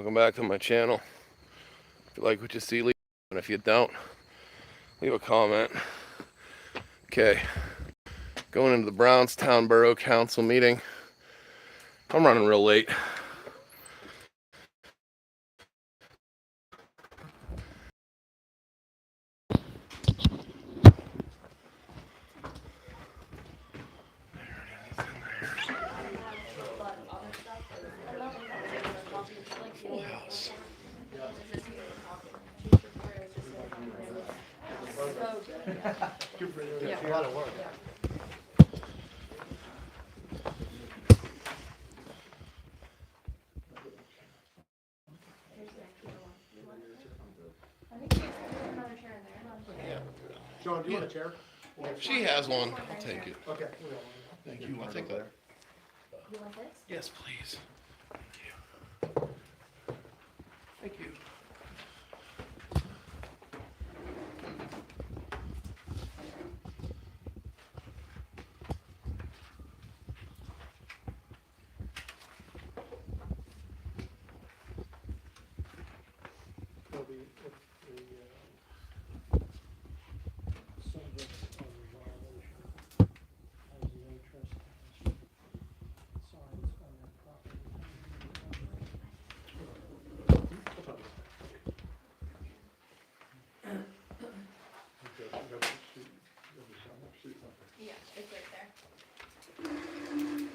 Welcome back to my channel. If you like what you see, leave, and if you don't, leave a comment. Okay, going into the Brownstown Borough Council meeting. I'm running real late. Yeah, a lot of work. John, do you want a chair? She has one. I'll take it. Okay. Thank you. I'll take that. You want this? Yes, please. Thank you. Thank you. Will be if the subject of the violation has no trespass signs on their property. Yeah, it's right there. Thank you.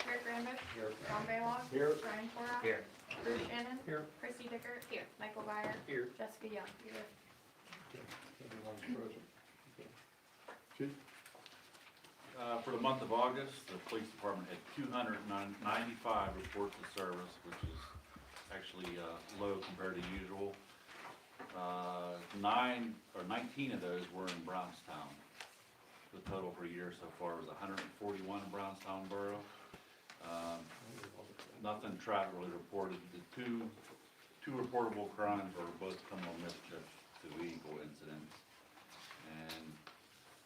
Eric Randall. Here. Tom Baylock. Here. Brian Cora. Here. Bruce Shannon. Here. Chrissy Dicker. Here. Michael Byer. Here. Jessica Young. Here. For the month of August, the police department had 295 reports of service, which is actually low compared to usual. 19 of those were in Brownstown. The total for a year so far was 141 in Brownstown Borough. Nothing traffic really reported. The two reportable crimes were both criminal mischief to vehicle incidents. And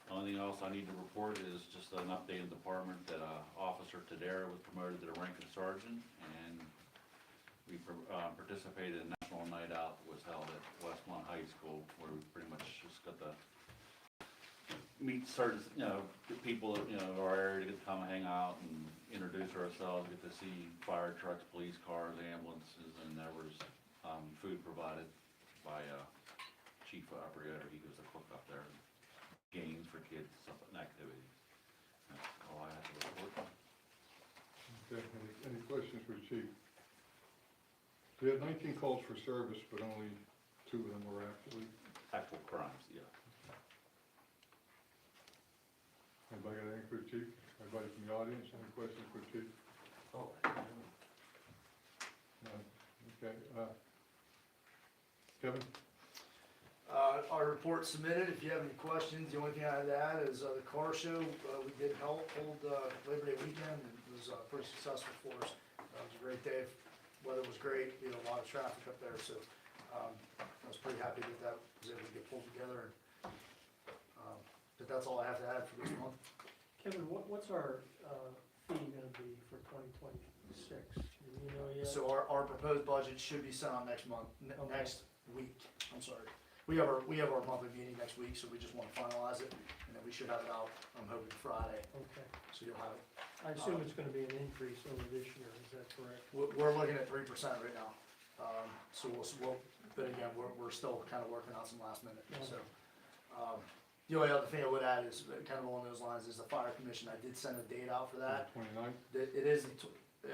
the only thing else I need to report is just an update in the department that Officer Tadera was promoted to the rank of sergeant, and we participated in a national night out that was held at Westmont High School, where we pretty much just got to meet certain, the people, of our area to get to come and hang out and introduce ourselves, get to see fire trucks, police cars, ambulances, and there was food provided by Chief Operator. He was the cook up there. Games for kids, stuff and activities. That's all I have to report. Okay, any questions for the chief? We had 19 calls for service, but only 2 of them were actually. Actual crimes, yeah. Anybody got anything for the chief? Anybody from the audience, any questions for the chief? Oh. No. Okay, Kevin? Our report submitted. If you have any questions, the only thing I had to add is the car show. We did hold Labor Day weekend, and it was pretty successful for us. It was a great day. Weather was great. We had a lot of traffic up there, so I was pretty happy that was able to get pulled together. But that's all I have to add for this month. Kevin, what's our fee gonna be for 2026? Do you know yet? So our proposed budget should be sent on next month, next week. I'm sorry. We have our monthly meeting next week, so we just want to finalize it, and then we should have it out, I'm hoping Friday, Okay. so you'll have it. I assume it's gonna be an increase over this year, is that correct? We're looking at 3% right now, so we'll, but again, we're still kind of working out some last minute, so. The only other thing I would add is kind of along those lines is the fire commission. I did send a date out for that. 29th? It is,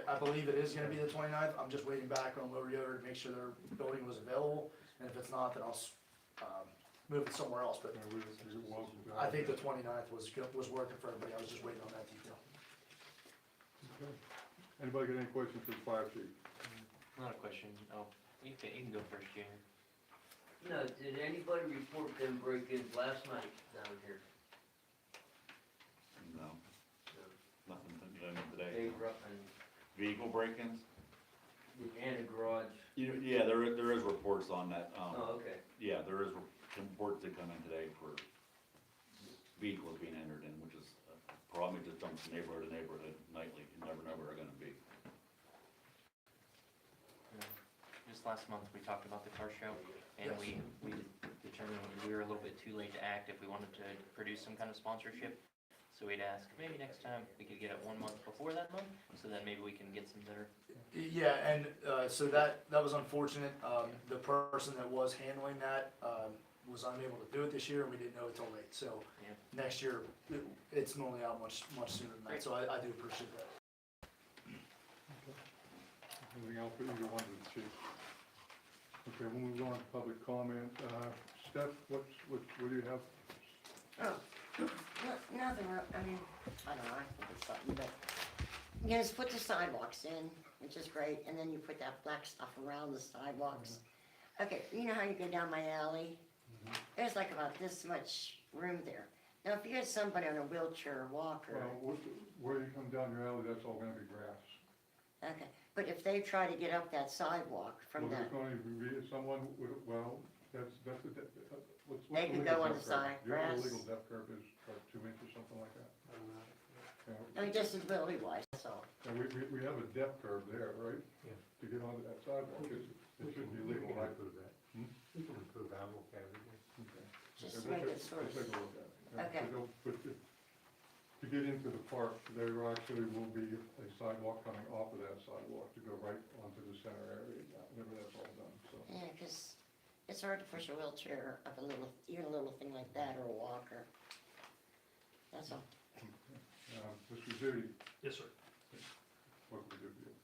I believe it is gonna be the 29th. I'm just waiting back on Lower Yoder to make sure their building was available. And if it's not, then I'll, move it somewhere else. But Yeah, we welcome to I have think the that. 29th was working for everybody. I was just waiting on that detail. Okay. Anybody got any questions for the fire chief? Not a question. Oh, you can go first, Junior. No, did anybody report them break-ins last night down here? No, No. nothing done today. They were up Vehicle break-ins? in a garage. Yeah, there is reports on that. Oh, okay. Yeah, there is reports that come in today for vehicles being entered in, which is a problem. It just jumps from neighborhood to neighborhood nightly. You never know where they're gonna be. Just last month, we talked about the car show, and Yes. we determined we were a little bit too late to act if we wanted to produce some kind of sponsorship. So we'd ask, maybe next time we could get it 1 month before that month, so then maybe we can get some better. Yeah, and so that was unfortunate. The person that was handling that was unable to do it this year, and we didn't know it till late. So Yeah. next year, it's normally out much sooner than that. So I do appreciate that. Anything else for either one of the chiefs? Okay, we'll move on to public comment. Steph, what do you have? Oh, nothing, I mean, I don't know, I think it's something, but, you just put the sidewalks in, which is great, and then you put that black stuff around the sidewalks. Okay, you know how you go down my alley? There's like about this much room there. Now, if you had somebody on a wheelchair or walker, Well, where you come down your alley, that's all gonna be grass. okay, but if they try to get up that sidewalk from Well, that, there's going to be someone, that's what's They the could legal go on depth the curve? side, Do you know what grass. the legal depth curve is, like 2 inches, something like that? Yeah. I mean, disability wise, so, And we have a depth curve there, right? Yeah. To get onto that sidewalk, it shouldn't be legal, right? improve that. We can improve that, look at it. Okay. just Okay, to make we'll it sort take of, a look at it. Yeah, Okay. so to get into the park, there actually will be a sidewalk coming off of that sidewalk to go right onto the center area, whenever that's all done, so. yeah, because it's hard to push a wheelchair up a little, even a little thing like that, or a walker. That's all. Mr. Judy, Yes, sir. what can we do for you?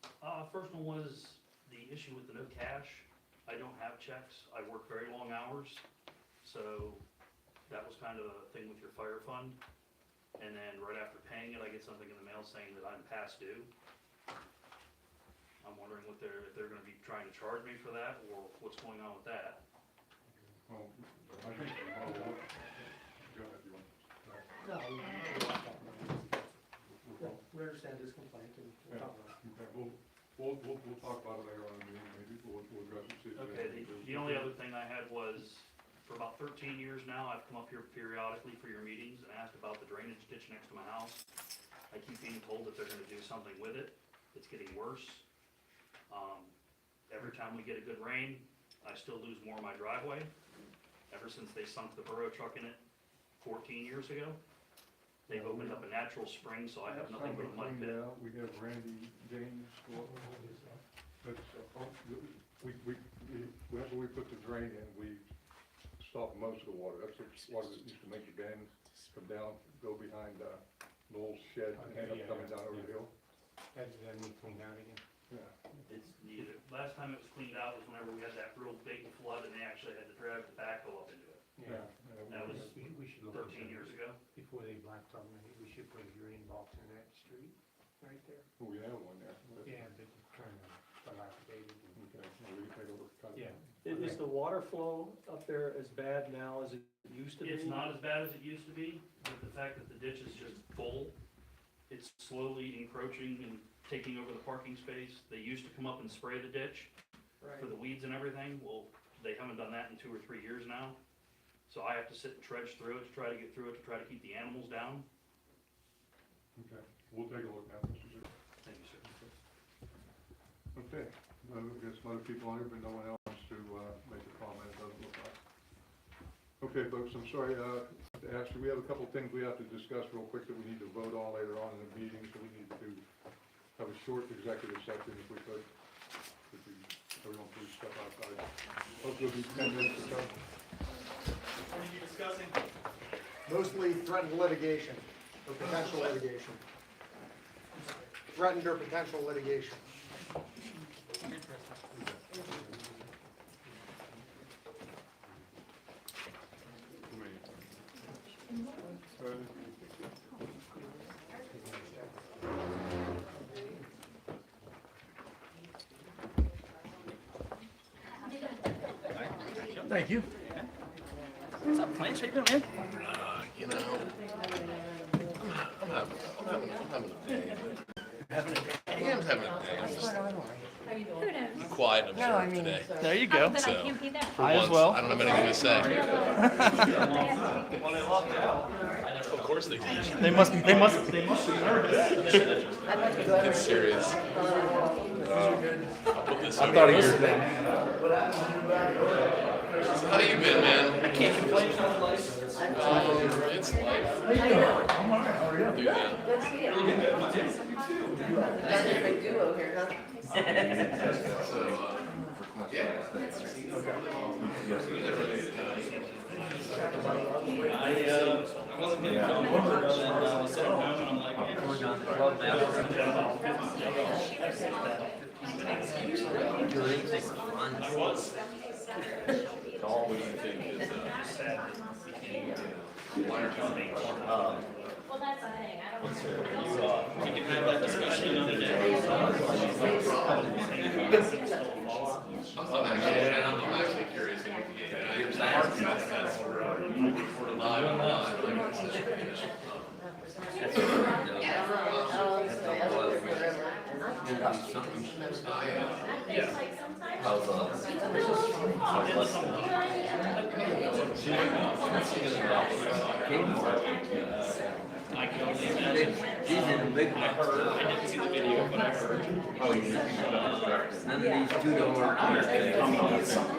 First one was the issue with the no cash. I don't have checks. I work very long hours, so that was kind of a thing with your fire fund. And then right after paying it, I get something in the mail saying that I'm past due. I'm wondering if they're gonna be trying to charge me for that, or what's going on with that. Well, I think, go ahead, you want? No, we understand his complaint and we'll talk about it. Okay, we'll talk about it later on in the meeting, maybe we'll address it. see if Okay, there's any- the only other thing I had was, for about 13 years now, I've come up here periodically for your meetings and asked about the drainage ditch next to my house. I keep being told that they're gonna do something with it. It's getting worse. Every time we get a good rain, I still lose more of my driveway. Ever since they sunk the Borough truck in it 14 years ago, they've opened up a natural spring, so I have nothing but a mud Cleaned pit. out. We have Randy James, but, whenever we put the drain in, we stop most of the water. That's the water that used to make the bend, come down, go behind, Noel's shed, and end up coming down over the hill. That needs cleaned out again. Yeah. It's needed. Last time it was cleaned out was whenever we had that real big flood and they actually had to drag the backhoe up into it. Yeah. That was We should look 13 into years it. ago. Before they blacktop it, we should put a drain box in that street, right there. We have one there. Yeah, but it's kind of dilapidated. Okay, well, we can take a look. Yeah. Is the water flow up there as bad now as it used to be? It's not as bad as it used to be, but the fact that the ditch is just full, it's slowly encroaching and taking over the parking space. They used to come up and spray the ditch Right. for the weeds and everything. Well, they haven't done that in 2 or 3 years now. So I have to sit and trudge through it to try to get through it, to try to keep the animals down. Okay, we'll take a look now, Mr. Zuber. Thank you, sir. Okay, we got some other people on here, but no one else wants to make a comment, it doesn't look like. Okay, folks, I'm sorry to ask you, we have a couple things we have to discuss real quick that we need to vote on later on in the meeting, so we need to have a short executive session if we could. If we, everyone please step outside. Hopefully it'll be 10 minutes or so. What are you discussing? Mostly threatened litigation, or potential litigation. Threatened or potential litigation. Thank you. What's up, Klanch? How you doing, man? You know, I'm having a day. I am having a day. I'm just quiet and observant today. There you go. That I So, can't be there. for I as once, well. I don't have anything to say. Of course they did. They must be nervous. It's serious. I'll put this I over. thought he was. How you been, man? I can't complain. It's life. I'm all right, how are you? Do that. So, I wasn't gonna come over, but then I was sitting home and I'm like, man, we're down the club now. Do anything fun. I was. what do you think is Well, that's the thing, I don't. We can have that discussion another day. I'm actually curious. There's the hard that's recorded live online. It's like sometimes. I can only imagine. These are the big I heard, I didn't see the video, but I heard. Oh, you none of these two-door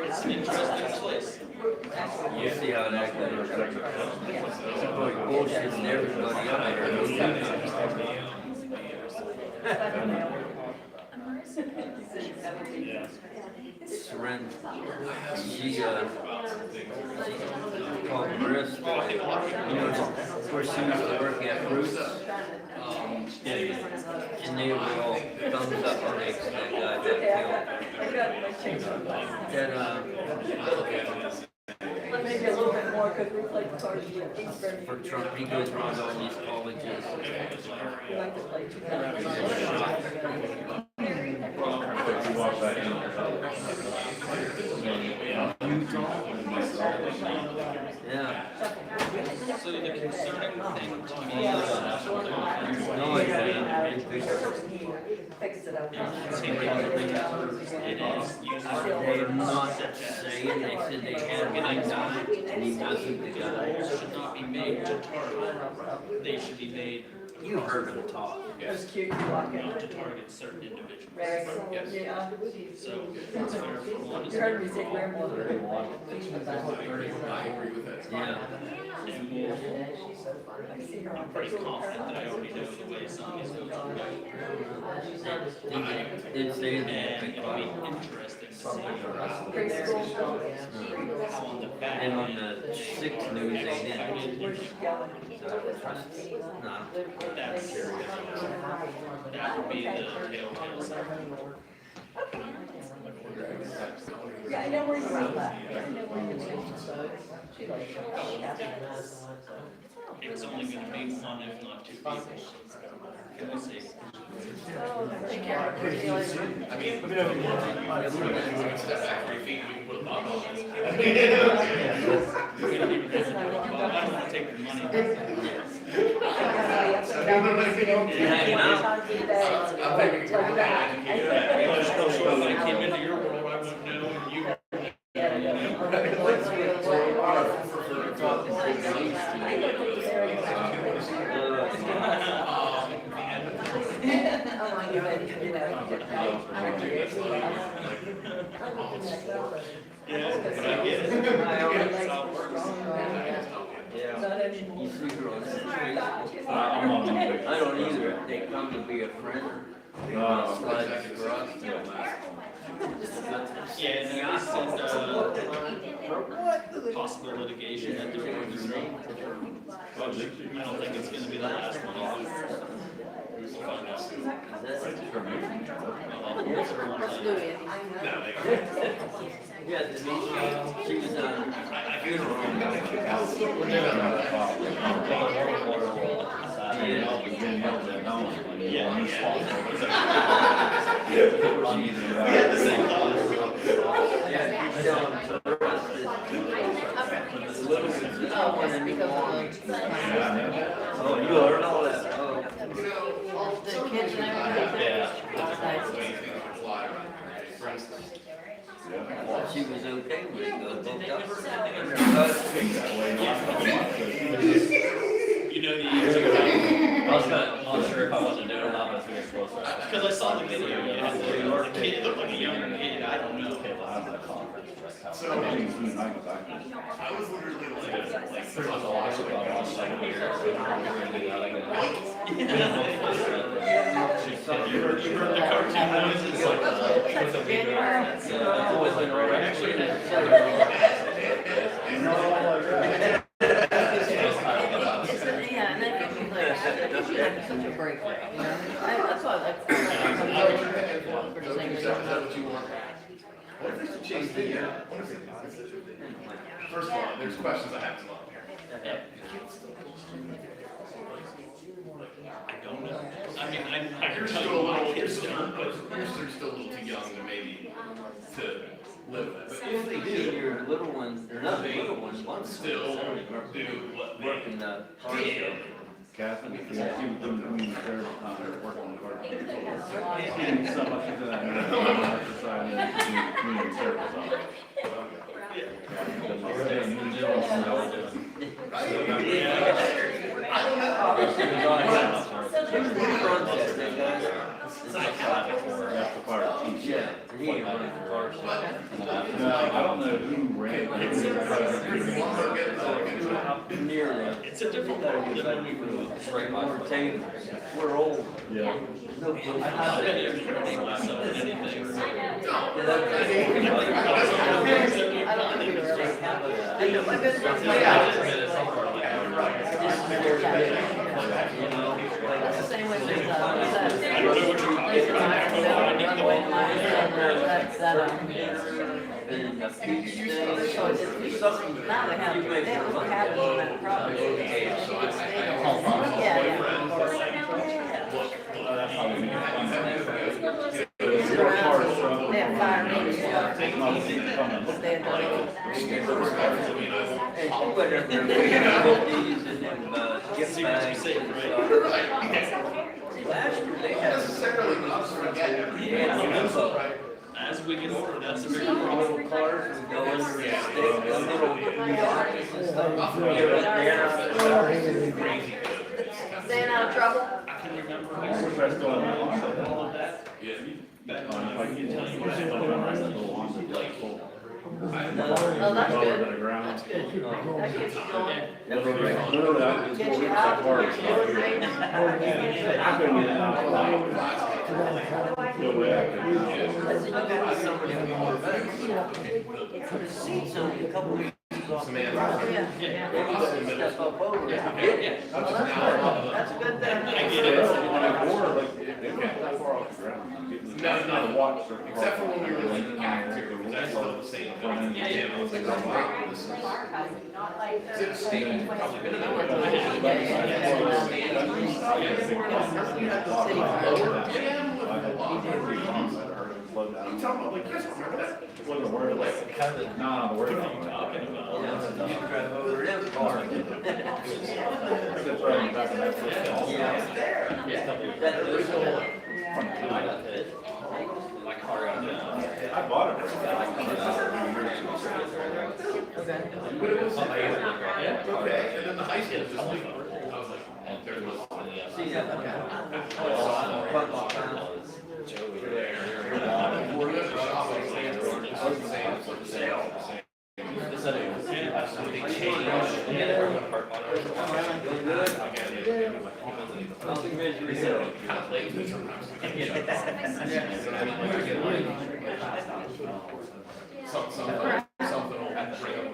It's an interesting place. You see how that goes. Bullshitting everybody up there. Seren, she called Chris, you know, of course she used to work at Bruce. And they were all thumbs up on that guy that killed. That, Maybe a little bit more, because we played cards for Trump, he goes around all these colleges. We like to play two Yeah. So the concerning thing to me No, I didn't. Fix it up. it is using. They're not saying, they said they had one guy, and he wasn't the guy. Should not be made to target. They should be made You heard him talk. It was cute, you walk in. not to target certain individuals. Right, Yes. yeah. So it's fair for one to You heard me say grandma. I agree with that. Yeah. I'm pretty confident that I already know the way some of these folks are going. Did say And that. it'll be interesting to see Preschool. how on the back And on end, the 6 news, they didn't. Where's she going? No. that's serious. That would be the telltale sign. Yeah, I know where you're at. I know where you're at. She likes it. It's only gonna be one, if not two people. Can I say? I mean, step back 3 feet, we can put a bottle on it. I don't wanna take your money. If I came into your world, I wouldn't know, and you. Yeah, but I get it. That's how it works. You see her on the street. I don't either. If they come to be a friend, they want to slide across. Yeah, and at least, possible litigation that they're going to bring. I don't think it's gonna be the last one. We'll find out. Yeah, Denise, she was on funeral. Oh, you learned all that. All the kids and everything. She was okay when you got booked up. You know the answer. I was not sure if I wasn't doing it or not, but it's close. Because I saw the video, you had the kid, it looked like a younger kid, I don't know. Okay, well, I'm at a conference. So, I was literally like, there's a lot of you heard the cartoon noises like Yeah, and then it gives you like, such a break, you know? That's why I like. What if there's a change the first of all, there's questions I have to love here. I don't know. I mean, I You're still a little, you're still a little too young to maybe to live with. But if they do, Your little ones, they're not the little ones, one's still do what they working the car show. Catherine, she was doing community service time, working on the car. And so much of that, society and community service on it. That's the part of the Yeah, and he ain't running the car show. No, I don't know who ran it. Near that. it's a different That world was than like when we even were straight more tables. We're old. Yeah. No clue. I don't myself in anything. I don't think we were ever. I know, my business was my house. That's the same way with, I don't know what you're talking about. runway line, that, And a peach thing. so it's something, now they have, they have a cabin on that property. Yeah, yeah. They have fire rings, stuff. They have And she went up there with these and them, gift bags and stuff. Last year they had. As we get older, that's a bigger Little problem. cars would go in there and stick a little boxes and stuff. Staying out of trouble? I can remember all of that. Back when I could tell you what I like. Oh, that's good. That's good. That gets you going. Gets you out. Put a seat on a couple of off there. Yeah, yeah. Step up over it. Well, that's good. That's a good thing. I get it. No, except for when we were like active, that's what I was saying. I was like, oh wow, this is. It's probably been Wasn't worried about it. No, the word. You drive over them cars. That's right in the back of that. That was My car got down. I bought it. Okay, and then the high school just like, I was like, there was. See that one? Something will bring up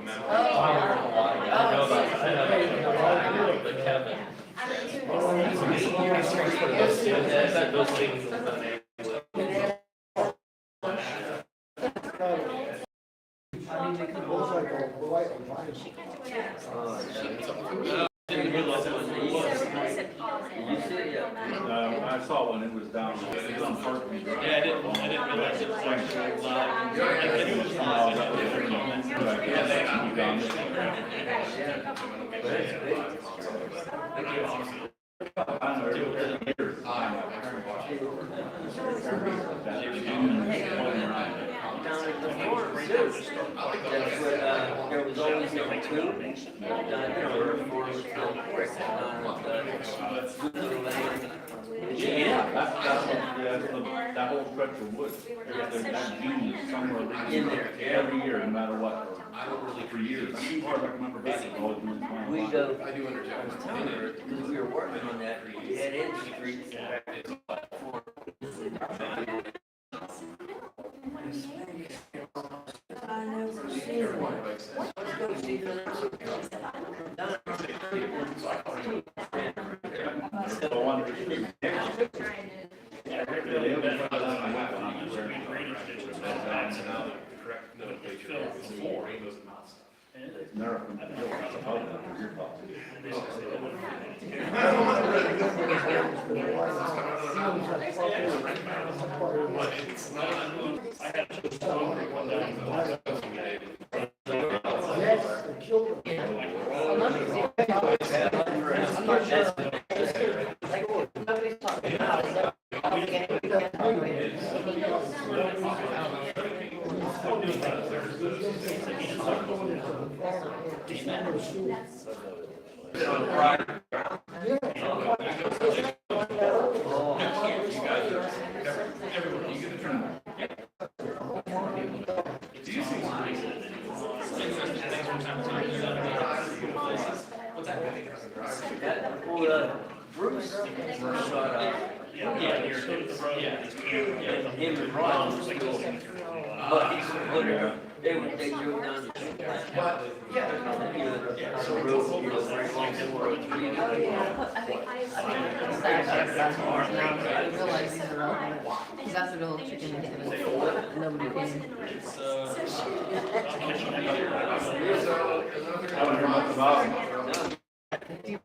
Those things will not I mean, they could both like a white and black. I saw when it was down, it was on Parkview Drive. Yeah, I didn't realize it was like so loud. I knew it was loud, but I didn't know. But I guess you down I don't know, it was years. Down at the farm, that's what, there was always number two, down there, for That whole stretch of wood, that gene is somewhere in there every year, no matter what. For years, as far as I remember back, it's always been my We life. go, I was telling her, because we were working on that, dead end street. Never from the hill, it's about that, you're talking. Yes, the children. Bruce first shot up. Him and Ron were still, but he's whatever, they drove down the. So real, very long, they were three. I realize these are all, because that's the little chicken and nobody can. I wonder much about them. We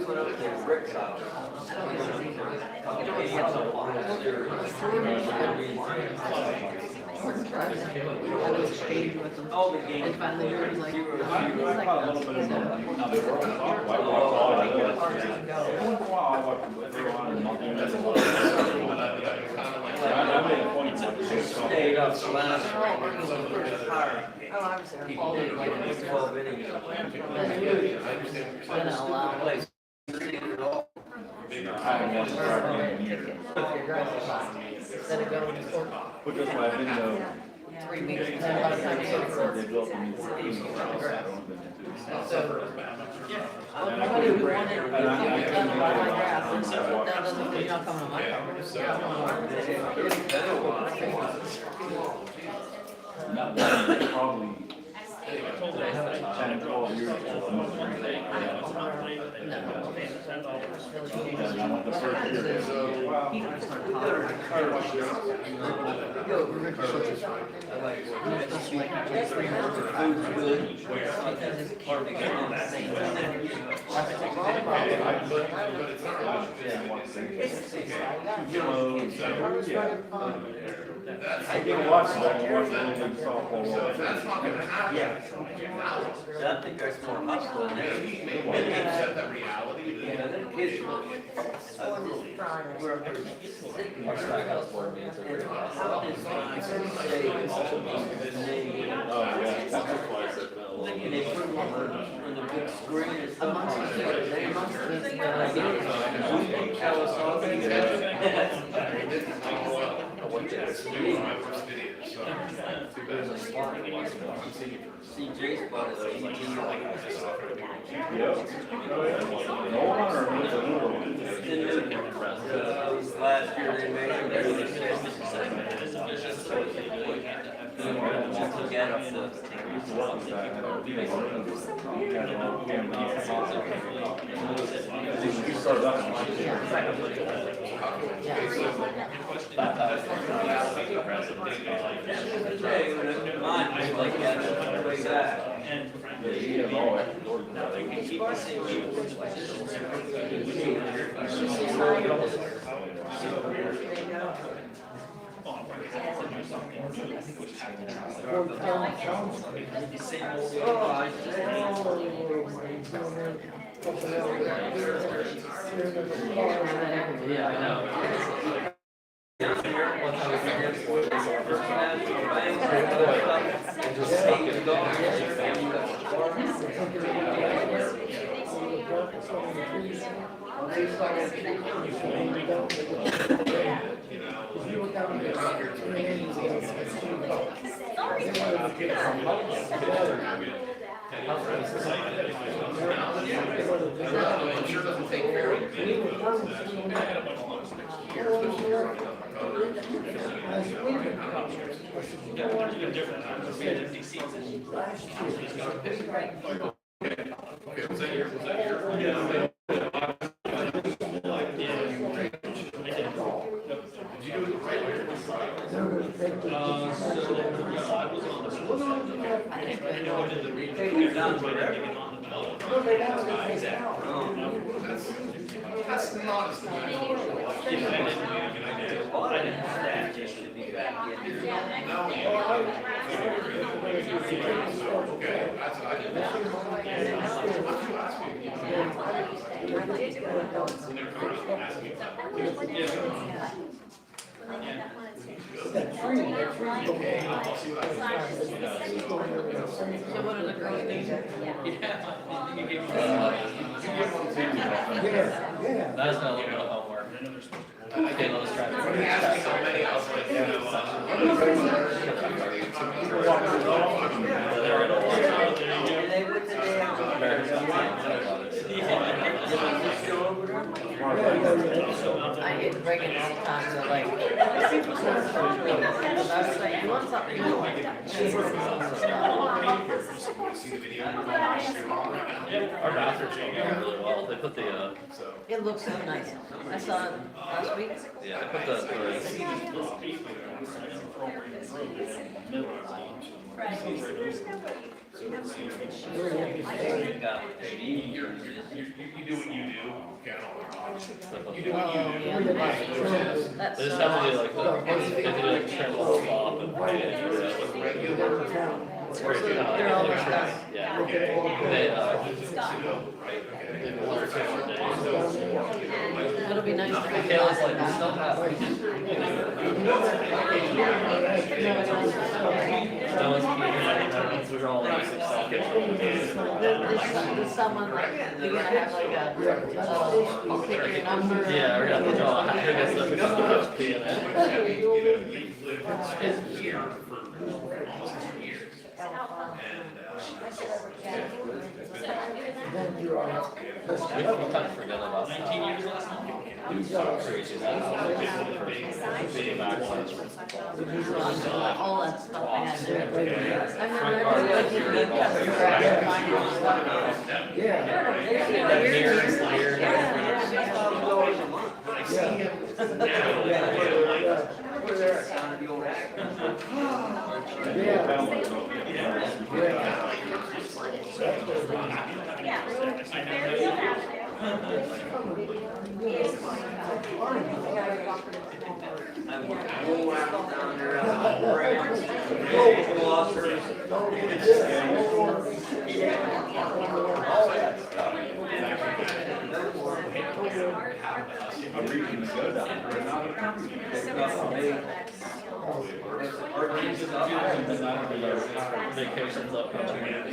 went up to Rick's house. All the games. And finally, you're like, I caught a little bit of them. Now, they were all talking. I watched all of it. Once in a while, I watch them, they're on and I made a point to Stayed up the last night. oh, I was there. He did get 12 innings. Then I'll allow. Place. I haven't watched the Friday game in years. Instead of going to court Which is why I've been to 3 weeks, and then by the time you go to court. they built a new team around that I don't think So, anybody who wanted to get done on my grass, that doesn't mean you're not coming on my property. You're not coming on mine. probably 10, 12 years ago. And I went the first year. I did watch that, softball. That's not gonna happen. Yeah. I think there's more hustle in there. Maybe accept that reality. Yeah, the kids were sitting on the house for me. And how did I say the name? Oh, yeah, that's why I said that. And they put them on the big screen and stuff. We tell us all CJ's bought it. No one or was a new one? Last year they made it. Get up the. You started up in like. Mine was like that, way back. You have all that. Yeah, I know. I'm sure it doesn't take very That's not as So what are the girls doing? That's not a little bit of homework. Okay, let's try I hate to break it all the time, so like, I was like, you want something new? Our bathrooms are going really well. They put the, It looks so nice. I saw it last week. yeah, they put That's They just so have to do awesome. like, they do like turn the whole off and put it in. It's great. They're all like that. Yeah. They, It'll be nice to have Kayla's like, we that. still have. That was cute. We're all like, There's someone like, you're gonna have like a, you pick your number. yeah, we're gonna draw. I guess that's the in it. We kind of forget about 19 years last time. Crazy that. Being back All that stuff I had to do. I remember looking at vacations upcoming.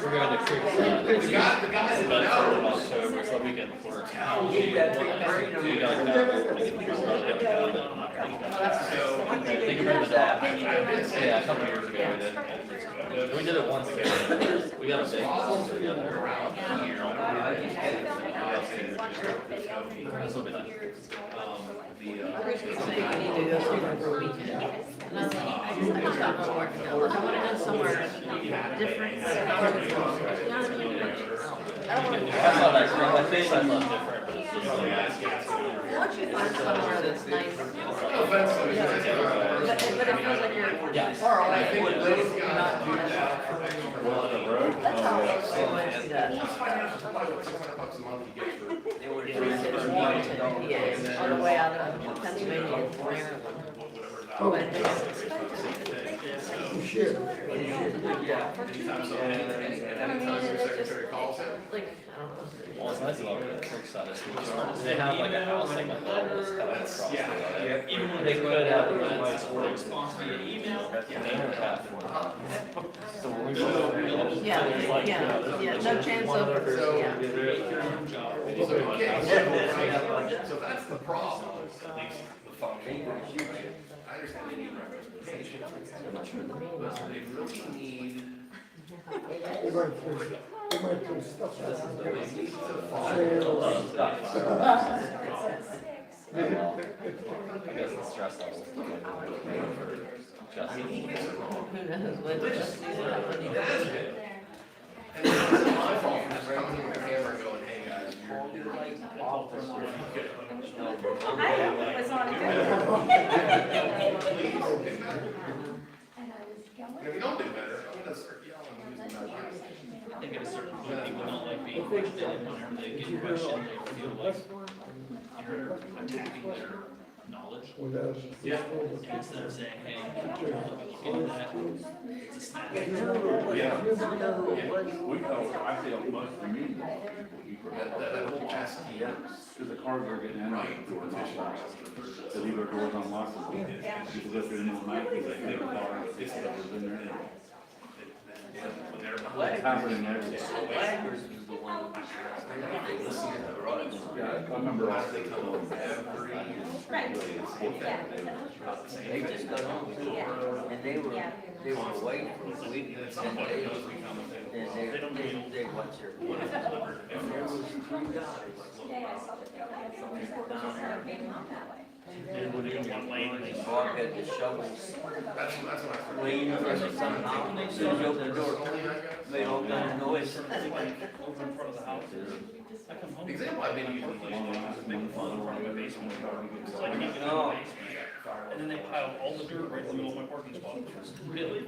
We're going to Creek. The guys in October, so weekend before. Keep that big brain of yours. Think about that. Yeah, a couple years ago we did. We did it once. We got a big house together. This will be nice. So you need to go somewhere for a weekend. And I was like, I just got no more to go. Like, I want to go somewhere different. I don't want to. I thought I think I love different, but it's just like. Once you find somewhere that's nice. But it feels like you're far away. You're not doing that. That's how I see that. Yeah, on the way out of Pennsylvania and Maryland. Oh, and it's Sure. like, I don't know. Well, it's nice about the creek side of school. They have like a house like that that's kind of across the way. Even when they could have events or responsibility email, they don't have one. So when we go over, Yeah, no chance of, yeah. So that's the problem. The funding. I understand they need representation, but they really need. I guess the stress levels. Just. Who knows what just happening. And it's my fault for just coming with the camera and going, hey guys, you're like officer. If you don't do better, I'm gonna start yelling and losing my mind. I think at a certain point, people don't like being questioned, and whenever they get questioned, they feel like you're attacking their knowledge. Yeah. Instead of saying, hey, look at that, it's a snap. We know, I feel most of the meetings. That whole chassis. Because the cars are getting in and out the door not locked. They leave their doors unlocked. People go through the middle of the night, because they think the car is in there. It's happening every day. Laggers is the one. Yeah, I remember all the They just got home too, and they were away for a week, and they watch their. And there was 3 guys. They bark at the shovels, clean or somehow, they said, open the door, made all kind of noise. Over in front of the house. I come home. The example I've been using lately is making fun of my basement. It's like, you get in the basement, and then they pile all the dirt right in the middle of my parking spot. Really?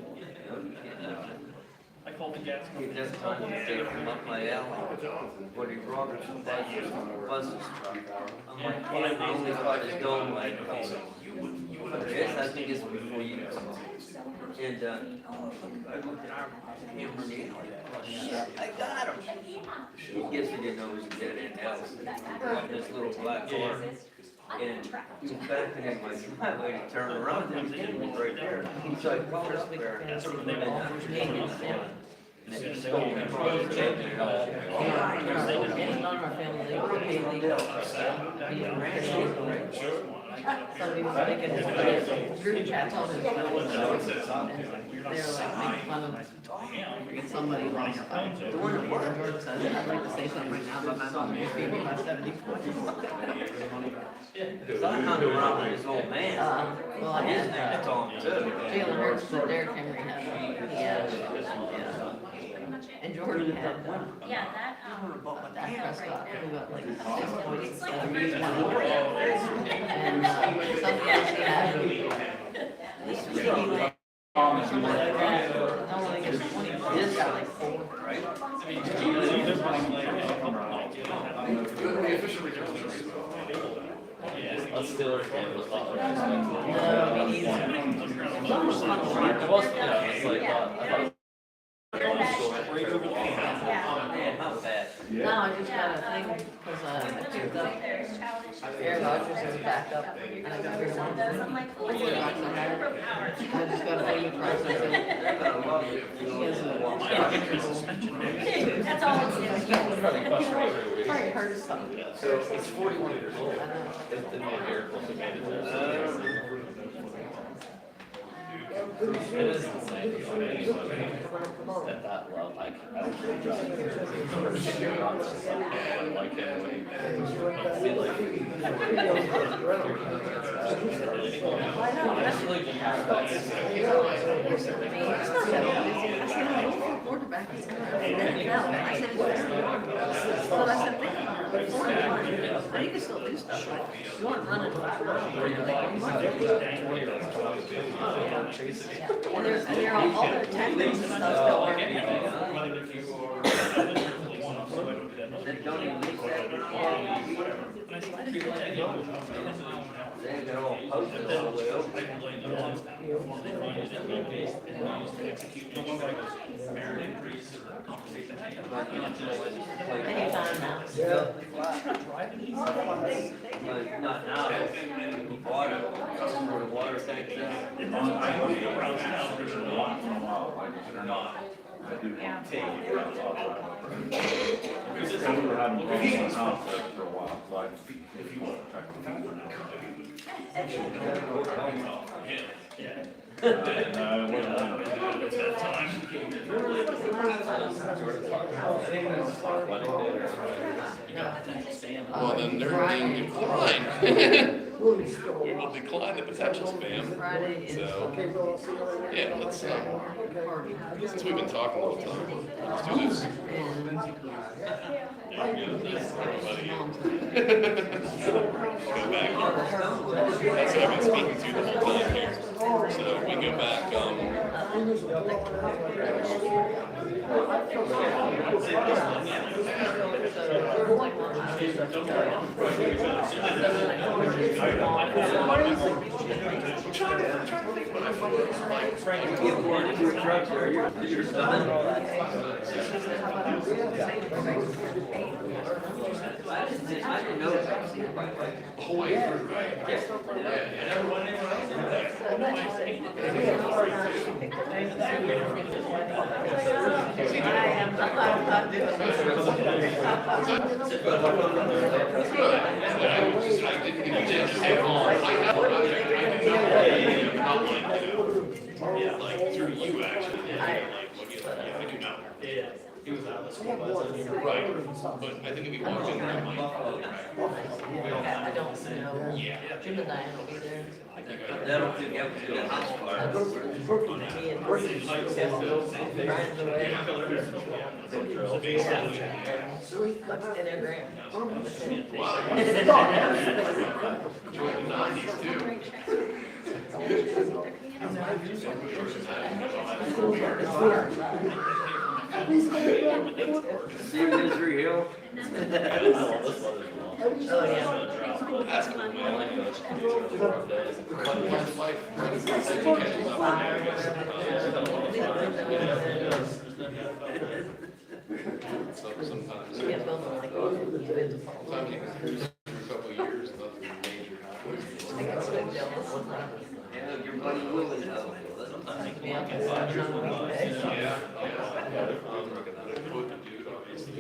I called the gas He company. just time to take him up my alley, but he brought her 2 buses, buses. I'm like, well, the only part is dome light. Yes, I think it's before you. And, I looked at our camera in the alley, oh, shit, I got him. He guess he didn't know it was a dead end alley. Up this little black car. And he was backing in my driveway to turn around, and he was right there. He's like, well, that's where. That's what they all first meetings, yeah. And then he stole me from the table. None of our family, they pay legal. Some people thinking it's group chats on his phone. And they're like making fun of freaking somebody like, the one that works, I'd like to say something right now, but my mom is being about 74. Cause I hung around with this old man. Well, I His had, name's Tom too. Jalen Hurts put their camera in, yeah. And Jordan had, Dak Prescott, who got like 6 points, and something else he had. This really like, something like that, not only gets 20 points, he's got like 4, right? Let's still again with No, me neither. it's like, I thought. Man, how bad. No, I just got a thing, cause I picked up Air Dodgers as a backup, and I got rid of one. I put it on somewhere. I just got to process it. He has a That's all it's doing. probably hurt his tongue. So it's 41 years old. I know. It's the new air cultivated there. It is insane. At that level, like, I don't think I like it. I feel like. That's really just how that's. Afford to back his car. And then, no, I said, well, I said, think about it, like, 41. Now you can still do stuff, like, you want to run it 5 miles, like, and they're all their tactics and stuff don't work. They don't even make that. They're all posted all the way over. Anytime now. But not now. Water, where the water takes out. Well, then they're being declined. We'll decline the potential spam. Friday is. So, yeah, let's, since we've been talking all the time, let's do this. Go back. That's who I've been speaking to the whole time here. So we go back, I didn't know that. Hawaii, right? Like through you actually, like looking at, yeah, I do know. Yeah. He was out of the school bus. Right, but I think if you walked in there, it might. I don't know. Yeah. Jim and Diane will be there. That'll do, yeah, we'll do the house fire. Me and Brian's away. Like, and they're grand. Join the 90s too. See Misery Hill? Oh, yeah. That's cool, man. So sometimes, Yeah, Bill don't like it. He's been to fall. sometimes you can cruise through a couple of years, nothing major happens. I got so jealous one time. Yeah, your buddy Willie, though. Yeah. Yeah, put the dude, obviously.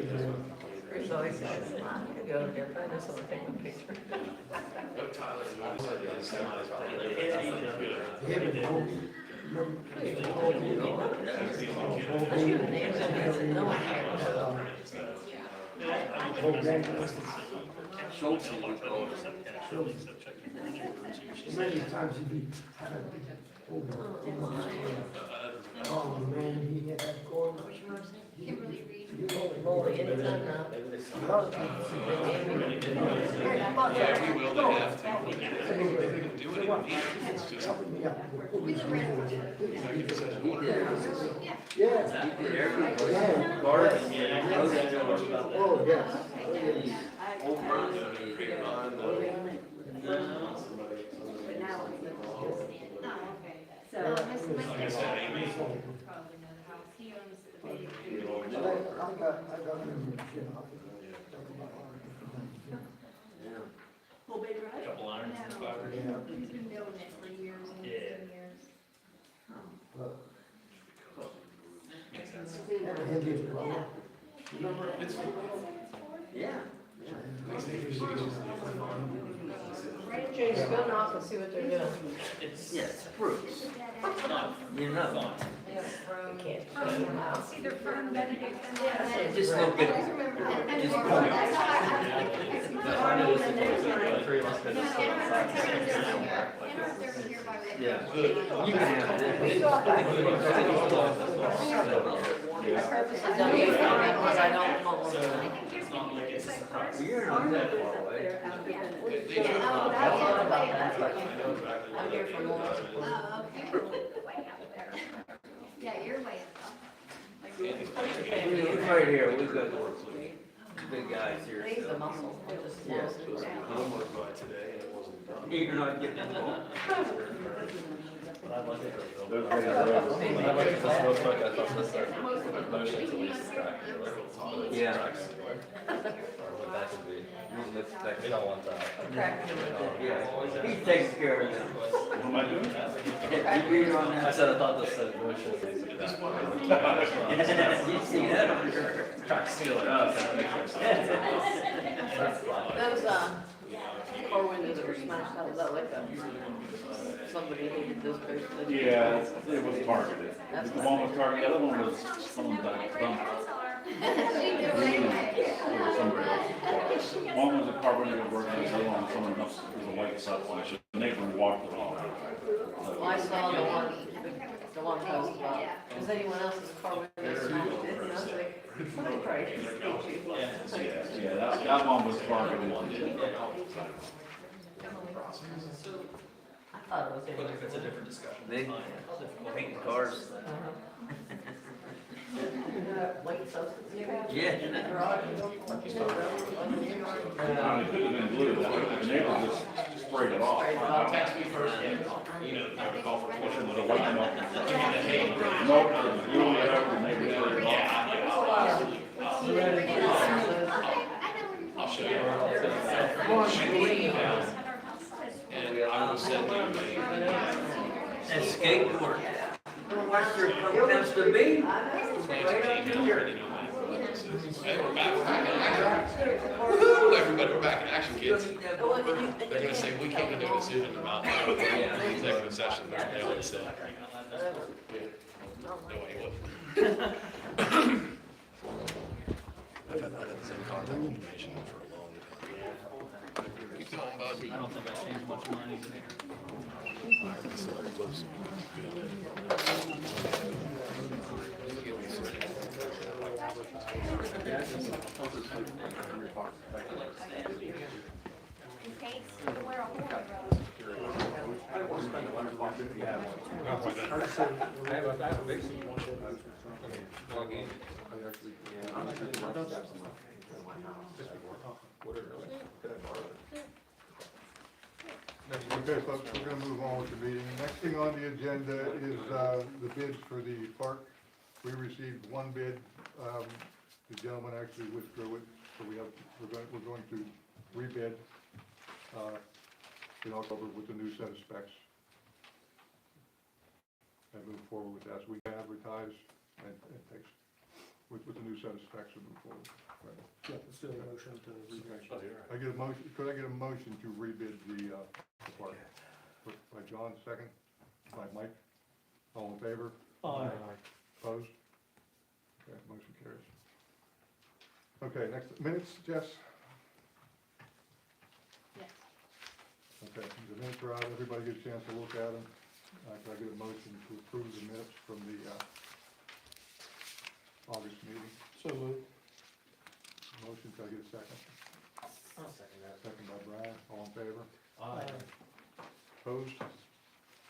Chris always says, I could go over there, find us someone take a picture. I shoot a name and I said, no, I can't. Schultz was going. Many times he'd be, oh man, he had that going. Holy moly, anytime now. Yeah, we will, they have to. They can do it in meetings, it's just. Yeah. He did everything. Yeah. Garden, Oh, yes. Old Brownstown, he did. So, Like I said, Amy, I got him. Yeah. Full bed ride? He's been building it for years and years and years. Yeah. James, go knock and see what they're doing. Yes, fruits. You know. It's either Fern Benedict and then. Just a little bit. Just point. Yeah. You can have it. Because I don't know. You're not that far away. I'm here for more. Oh, okay. Way out there. Yeah, you're way up. We're right here, we've got big guys here. These so. are muscles. They're just Yeah. You're not getting it all. When I looked at this real quick, I thought this motion to lease track. Yeah. That could be. We don't want that. Yeah, he takes care of it. What am I doing? You read on I that. said I thought this said motion. You see that on your. Trying to steal it up. Those, car windows that were smashed out, was that like a, somebody hated this person? Yeah, it was targeted. The one was targeted, the other one was someone that dumped. Somebody else. One was a carpenter that worked, the other one was someone else, it was a white substance. The neighbor walked it off. Well, I saw the one post about, was anyone else's car window smashed in? And I was like, somebody probably hate you. Yeah, that one was targeted. I thought it was him. It's a different discussion. They paint cars. White substance. Yeah. It could have been blue, the neighbor just sprayed it off. Text me first, you know, I would call for It question. was a white note. Nope, it was blue, whatever, the neighbor sprayed it off. I'll show you. And I will send you And skateboard. What's your comes to be? Everybody, we're back in action, kids. They're gonna say, we came to do a decision about executive session, they always say. No, he wouldn't. I've had the same contact information for a long time. Keep going, bud. I don't think I changed much mine either. In case you wear a horn robe. Okay, folks, we're gonna move on with the meeting. Next thing on the agenda is, the bids for the park. We received one bid, the gentleman actually withdrew it, so we're going to rebid, in October with the new set of specs. And move forward with that, so we can advertise and takes, with the new set of specs and move forward. Right. Yeah, let's do a motion to rebid. I get a motion, could I get a motion to rebid the park? By John, second, by Mike, all in favor? Aye. Opposed? Okay, motion carries. Okay, next, minutes, Jess? Yes. Okay, the minutes are out, everybody get a chance to look at them. Could I get a motion to approve the minutes from the, August meeting? So moved. Motion, could I get a second? I'll second that. Second by Brian, all in favor? Aye. Opposed?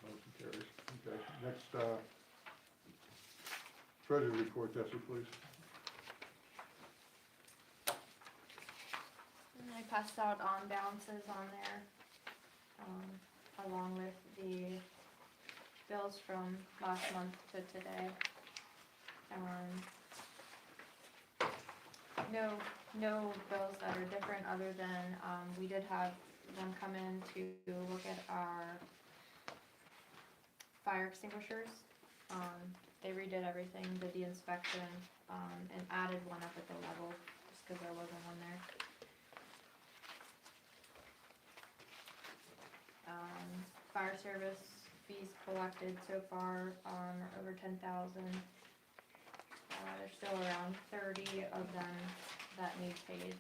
Motion carries. Okay, next, treasury report, Jesse, please. And I passed out on balances on there, along with the bills from last month to today. No bills that are different other than, we did have them come in to look at our fire extinguishers. They redid everything, did the inspection, and added one up at the level, just cause there wasn't one there. Fire service fees collected so far, are over 10,000. There's still around 30 of them that need paid.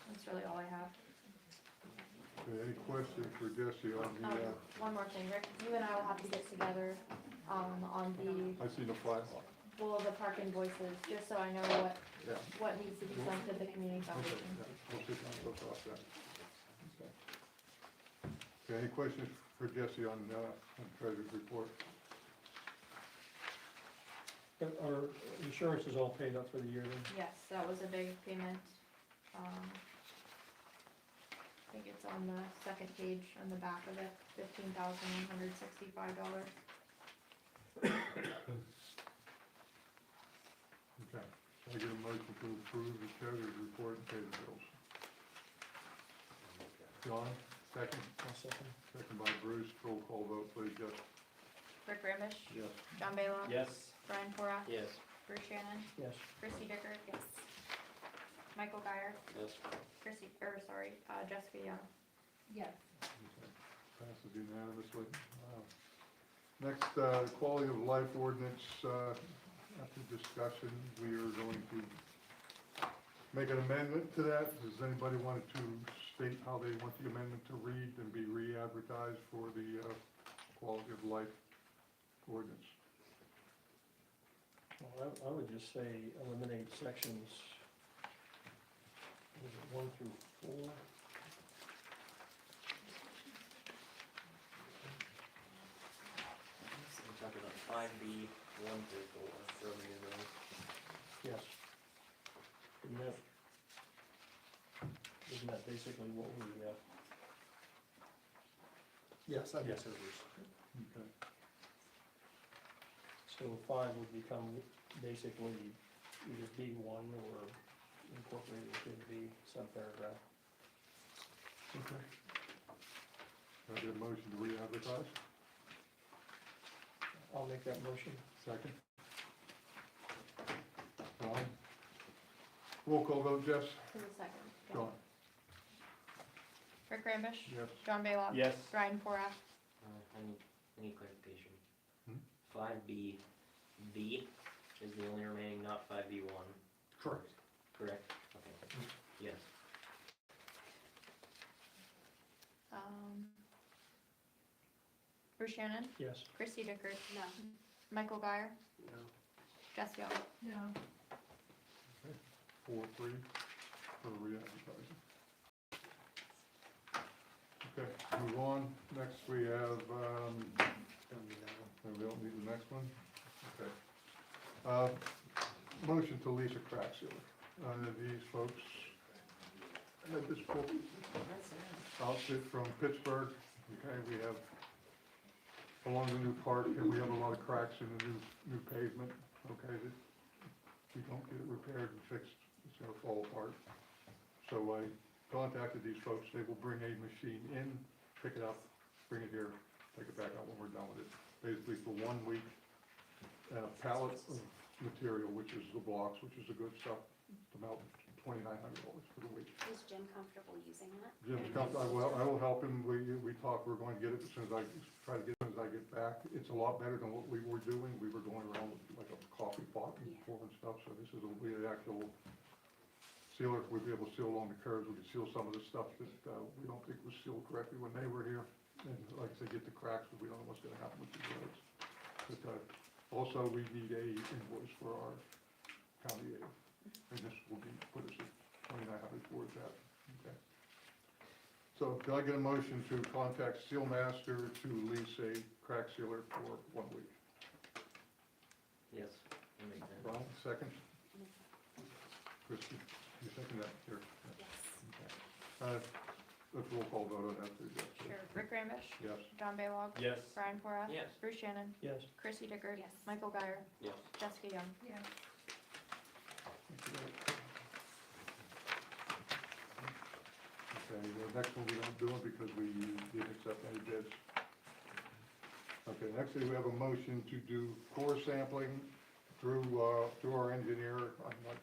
That's really all I have. Okay, any questions for Jesse on the, One more thing, Rick, you and I will have to get together, on the, I see the flag. well, the park invoices, just so I know Yeah. what needs to be sent to the community foundation. We'll sit down and go across that. Okay. Okay, any questions for Jesse on treasurer's report? Our insurance is all paid up for the year then? Yes, that was a big payment. I think it's on the second page on the back of it, $15,165. Okay, I get a motion to approve the treasurer's report and pay the bills. John, second? I'll second. Second by Bruce, roll call vote, please, Jeff. Rick Ramish, Yes. John Baylock, Yes. Brian Porath, Yes. Bruce Shannon, Yes. Chrissy Dickert. Yes. Michael Guyer, Yes. Jessica Young. Yes. Passes unanimously. Next, quality of life ordinance, after discussion, we are going to make an amendment to that. Does anybody want to state how they want the amendment to read and be re-advertised for the quality of life ordinance? Well, I would just say eliminate sections, was it 1 through 4? I'm talking about 5B, 1 through 4, throw me in those. Yes. Isn't that basically what we, Yes, I guess Yeah. it is. Okay. so 5 would become basically either B1 or incorporated within B subparagraph. Okay. Can I get a motion to re-advertise? I'll make that motion. Second. John? Roll call vote, Jess? Who's the second? John? Rick Ramish, Yes. John Baylock. Yes. Brian Porath. I need clarification. Hmm? 5B, B is the only remaining, not 5B1, Correct. correct? Okay. Yes. Bruce Shannon, Yes. Chrissy Dickert. No. Michael Guyer, No. Jessica Young. No. 4-3 for re-advertising. Okay, move on. Next we have, Don't need that one. we don't need the next one? Okay. Motion to lease a crack sealer. These folks, this book outfit from Pittsburgh, okay, we have along the new park, and we have a lot of cracks in the new pavement, okay, that if we don't get it repaired and fixed, it's gonna fall apart. So I contacted these folks, they will bring a machine in, pick it up, bring it here, take it back out when we're done with it. Basically for 1 week, and a pallet of material, which is the blocks, which is the good stuff, about $2,900 for the week. Is Jim comfortable using that? Jim's I will help him, we talked, we're going to get it as soon as I, try to get it as soon as I get back. It's a lot better than what we were doing, we were going around with like a coffee pot and pouring stuff, so this is be an actual sealer, we'll be able to seal along the curves, we can seal some of the stuff that, we don't think was sealed correctly when they were here. And like I said, get the cracks, but we don't know what's gonna happen with the roads. But, also, we need a invoice for our county aid, and this will be, put us at 2,900 towards that, okay? So, can I get a motion to contact Sealmaster to lease a crack sealer for 1 week? Yes, I'll make that. Brian, second? Christie, you second that, here? Yes. Okay. Let's roll call vote on that, please, yes. Sure. Rick Ramish, Yes. John Baylock. Yes. Brian Porath. Yes. Bruce Shannon, Yes. Chrissy Dickert. Yes. Michael Guyer, Yes. Jessica Young. Yes. Okay, the next one we don't do it because we didn't accept any bids. Okay, next we have a motion to do core sampling through our engineer. I'm not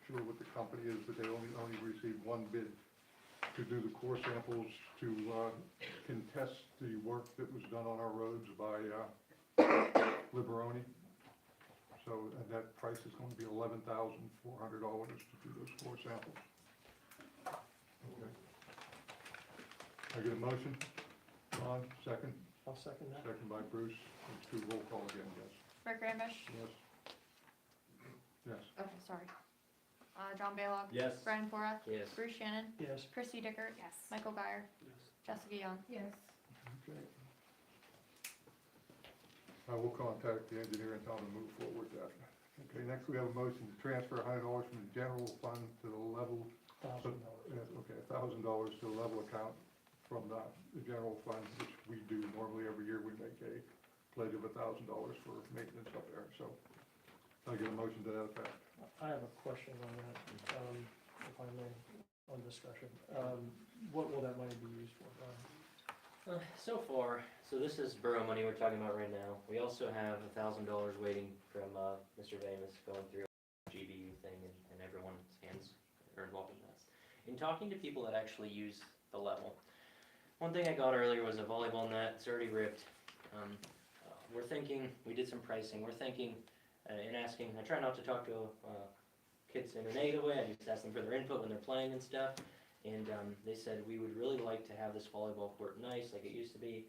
sure what the company is, but they only received one bid to do the core samples to contest the work that was done on our roads by Liberoni. So that price is going to be $11,400 to do those core samples. Okay. I get a motion? Ron, second? I'll second that. Second by Bruce. Let's do roll call again, yes. Rick Ramish? Yes. Yes. Okay, sorry. John Baylock? Yes. Brian Porath? Yes. Bruce Shannon? Yes. Chrissy Dickert? Yes. Michael Guyer? Jessica Young? Yes. Okay. I will contact the engineer and tell him to move forward with that. Okay, next we have a motion to transfer $100 from the general fund to the level, $1,000. okay, $1,000 to the level account from the general fund, which we do normally every year. We make a pledge of $1,000 for maintenance up there, so I'll get a motion to that effect. I have a question on that, if I may, on discussion. What will that money be used for, Brian? So far, so this is borough money we're talking about right now. We also have $1,000 waiting from Mr. Vamus going through the GBU thing, and everyone's hands are involved in this. In talking to people that actually use the level, one thing I got earlier was a volleyball net. It's already ripped. We're thinking, we did some pricing. We're thinking and asking. I try not to talk to kids in a negative way. I just ask them for their input when they're playing and stuff. And they said, we would really like to have this volleyball court nice like it used to be.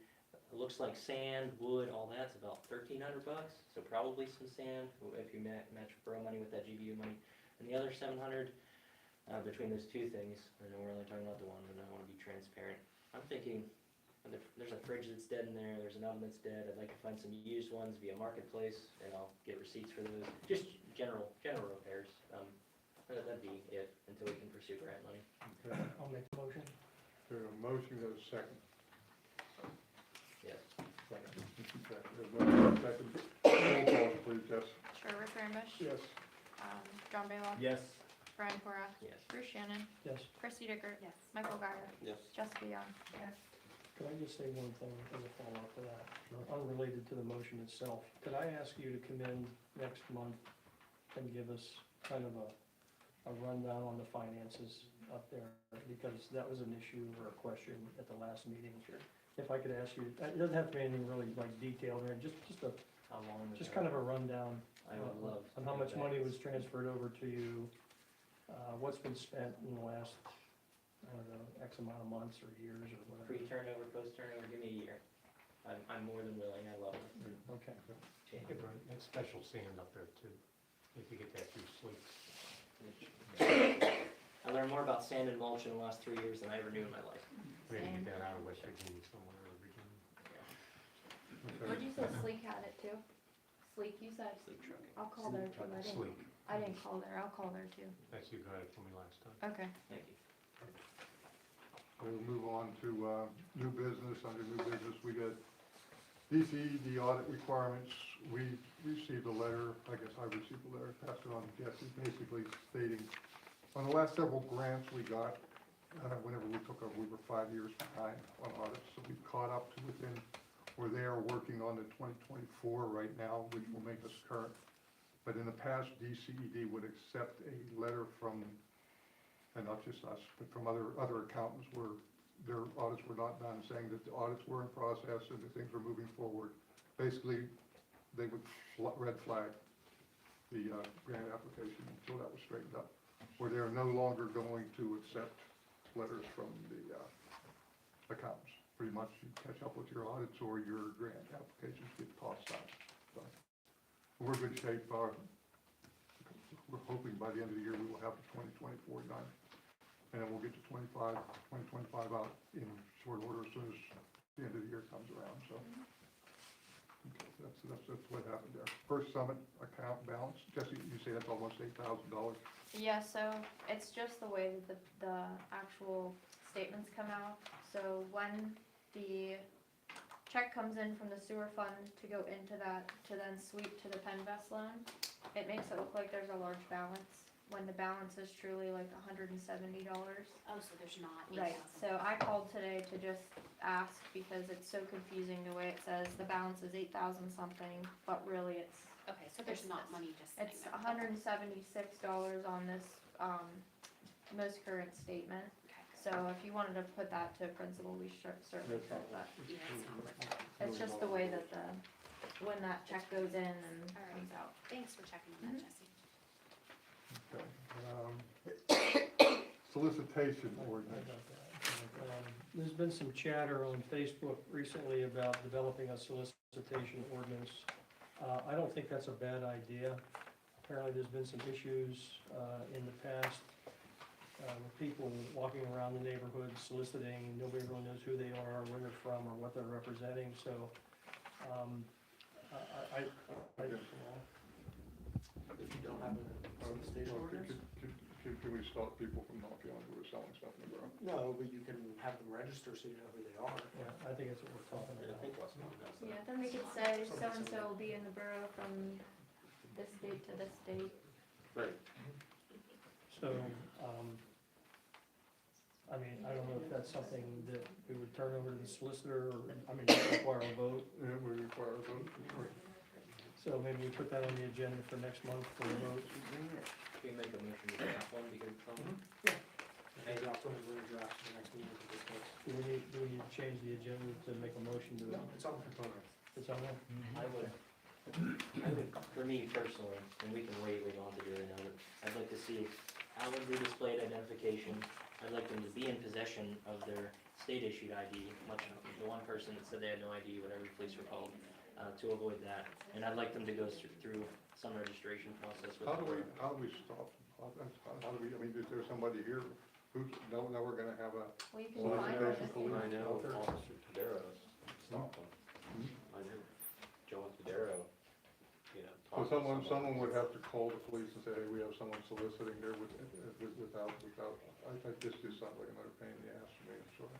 It looks like sand, wood, all that's about $1,300. So probably some sand if you match borough money with that GBU money. And the other $700 between those two things. I know we're only talking about the one, but I want to be transparent. I'm thinking there's a fridge that's dead in there. There's an oven that's dead. I'd like to find some used ones via marketplace, and I'll get receipts for those. Just general repairs. That'd be it until we can pursue grant money. Okay, I'll make the motion. there's a motion, there's a second. Yes. Second. There's a motion, second. Roll call, please, Jess. Sure, Rick Ramish? Yes. John Baylock? Yes. Brian Porath? Yes. Bruce Shannon? Yes. Chrissy Dickert? Yes. Michael Guyer? Yes. Jessica Young? Yes. Could I just say one thing as a follow-up to that, unrelated to the motion itself? Could I ask you to come in next month and give us kind of a rundown on the finances up there? Because that was an issue or a question at the last meeting. If I could ask you, it doesn't have to be anything really like detailed, or just How long? just kind of a rundown I would love. on how much money was transferred over to you, what's been spent in the last, I don't know, X amount of months or years or whatever. Pre-turnover, post-turnover, give me a year. I'm more than willing, I love it. Okay. Hey, Brian, that special sand up there too, if you get that through sleep. I learned more about sand and mulch in the last 3 years than I ever knew in my life. Maybe get that out of West Virginia somewhere, or Virginia. What'd you say Sleek had it too? Sleek, you said? Sleep trucking. I'll call there too. Sleep, I didn't call there. I'll call there too. that's you got it for me last time. Okay. Thank you. We'll move on to new business. Under new business, we got DCED audit requirements. We received a letter, I guess I received a letter, passed it on to Jesse, basically stating, on the last several grants we got, whenever we took over, we were 5 years behind on audits, so we've caught up to within, where they are working on the 2024 right now, which will make us current. But in the past, DCED would accept a letter from, and not just us, but from other accountants where their audits were not done, saying that the audits were in process and that things were moving forward. Basically, they would red flag the grant application until that was straightened up, where they're no longer going to accept letters from the accountants. Pretty much you catch up with your audits or your grant applications get tossed out. So we're in good shape. We're hoping by the end of the year we will have the 2024 done. And then we'll get to 2025 out in short order as soon as the end of the year comes around, so. Okay, that's what happened there. First Summit account balance, Jesse, you say that's almost $8,000. Yeah, so it's just the way that the actual statements come out. So when the check comes in from the sewer fund to go into that, to then sweep to the Penvest loan, it makes it look like there's a large balance. when the balance is truly like $170. Oh, so there's not Right, 8,000. so I called today to just ask because it's so confusing the way it says the balance is 8,000 something, but really it's, Okay, so there's it's- not money just sitting it's there. $176 on this, most current statement. Okay. So if you wanted to put that to principal, we certainly could, but Yeah, it sounds like. it's just the way that when that check goes in and Alright. comes out. Thanks for checking on that, Jesse. Solicitation I ordinance. got that. There's been some chatter on Facebook recently about developing a solicitation ordinance. I don't think that's a bad idea. Apparently, there's been some issues in the past with people walking around the neighborhood soliciting. Nobody really knows who they are, where they're from, or what they're representing, so I If you don't have a solicitation ordinance? Can we stop people from knocking on doors selling stuff in the borough? No, but you can have them register so you know who they are. Yeah, I think that's what we're talking I about. think Westmont does that. Yeah, then we could say so-and-so will be in the borough from this date to this date. Right. So, I mean, I don't know if that's something that we would turn over to the solicitor, or, I mean, require a vote. Yeah, we require a vote. So maybe we put that on the agenda for next month for a vote. Can we make a motion to draft one because it's on? Maybe I'll put it in a draft for the next meeting for this case. Do we need to change the agenda to make a motion to it? No, it's on the component. It's on there? I would, for me personally, and we can wait later on to do it, I know, I'd like to see outwardly displayed identification. I'd like them to be in possession of their state issued ID, much like the one person that said they had no ID, whatever the police were called, to avoid that. And I'd like them to go through some registration process with How the do we borough. stop, how do we, I mean, is there somebody here who's, now we're gonna have a Well, you can find solicitation it. police? I know out there? Officer Tadero stopped them. I know John Tadero, you know. So talked to someone somebody. would have to call the police and say, hey, we have someone soliciting there without, I just sounds like another pain in the ass to me, I'm sorry.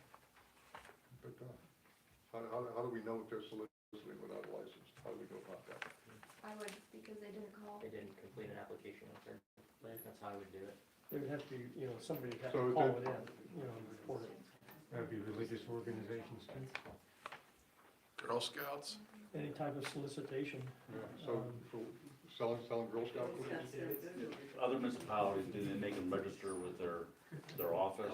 But, how do we know if they're soliciting without a license? How do we go about that? I would, because they didn't call. They didn't complete an application with their, that's how I would do it. There would have to be, somebody would have So to is call it- it in, and report it. That'd be religious organizations too. Girl Scouts? Any type of solicitation. Yeah, so selling Girl Scout cookies? Other municipalities do, they make them register with their office.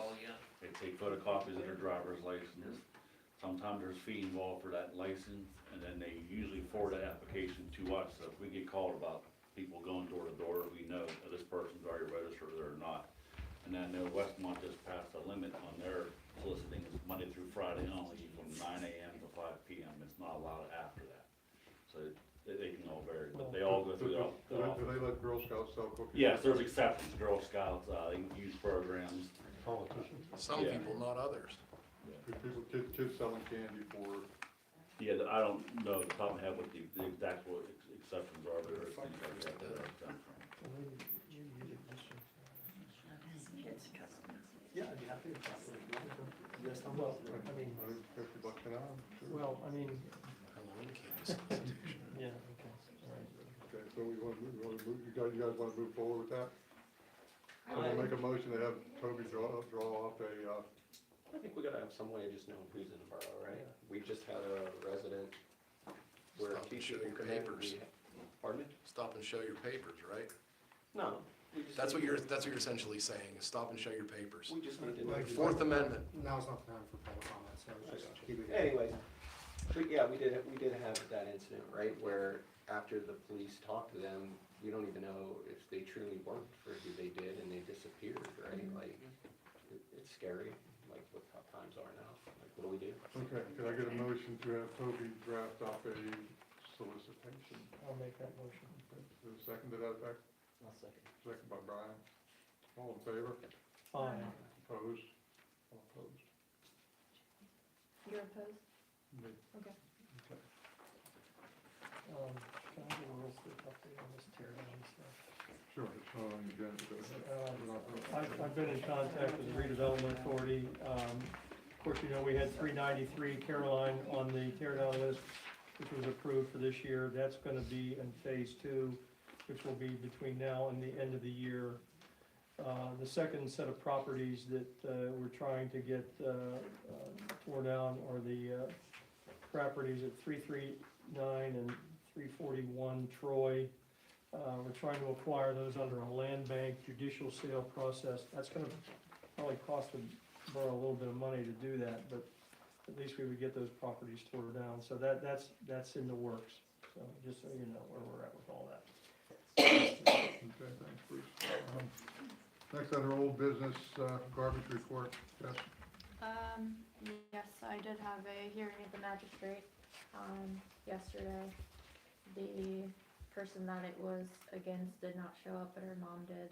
They take photocopies of their driver's license. Sometimes there's fee involved for that license, and then they usually forward that application to us. So if we get called about people going door to door, we know that this person's already registered or not. And then I know Westmont just passed a limit on their soliciting, it's Monday through Friday only, from 9 AM to 5 PM. It's not allowed after that. So they can all vary, but they all go through their Do they let Girl Scouts sell cookies? Yes, there's exceptions, Girl Scouts, youth programs. Politicians. Some Yeah. people, not others. Kids selling candy for, Yeah, I don't know off the top of my head what the exact exceptions are, but there's things like that that are exempt from. Yeah, I'd be happy to talk to them. Yes, I'm Well, I mean, $50 an hour, sure. well, I mean, Halloween candy solicitation. yeah, okay, all right. Okay, so you guys wanna move forward with that? I'm gonna make a motion to have Toby draw off a, I think we gotta have some way of just knowing who's in the borough, right? We just had a resident where Stop two and show people your come in. papers. Pardon me? Stop and show your papers, right? No, we just. That's need what to- you're essentially saying, is stop and show your papers. We just need to know. Like- Fourth Amendment. Now's not the time for public comment, so just keep it. Anyways, yeah, we did have that incident, right, where after the police talked to them, we don't even know if they truly worked for who they did and they disappeared, right? Like, it's scary, like what how times are now. Like, what do we do? okay, can I get a motion to have Toby draft up a solicitation? I'll make that motion. Is there a second to that effect? I'll second. Second by Brian. All in favor? Fine. Opposed? All opposed. You're opposed? Me. Okay. Can I get a real quick update on this tear down stuff? Sure, it's not on the agenda, but we're not- I've been in contact with the redevelopment authority. Of course, we had 393 Caroline on the tear down list, which was approved for this year. That's gonna be in phase 2, which will be between now and the end of the year. The second set of properties that we're trying to get torn down are the properties at 339 and 341 Troy. We're trying to acquire those under a land bank judicial sale process. That's gonna probably cost the borough a little bit of money to do that, but at least we would get those properties torn down. So that's in the works. So just so you know where we're at with all that. Okay, thanks, Bruce. Next under old business, garbage report, Jess. Yes, I did have a hearing at the magistrate, yesterday. The person that it was against did not show up, but her mom did.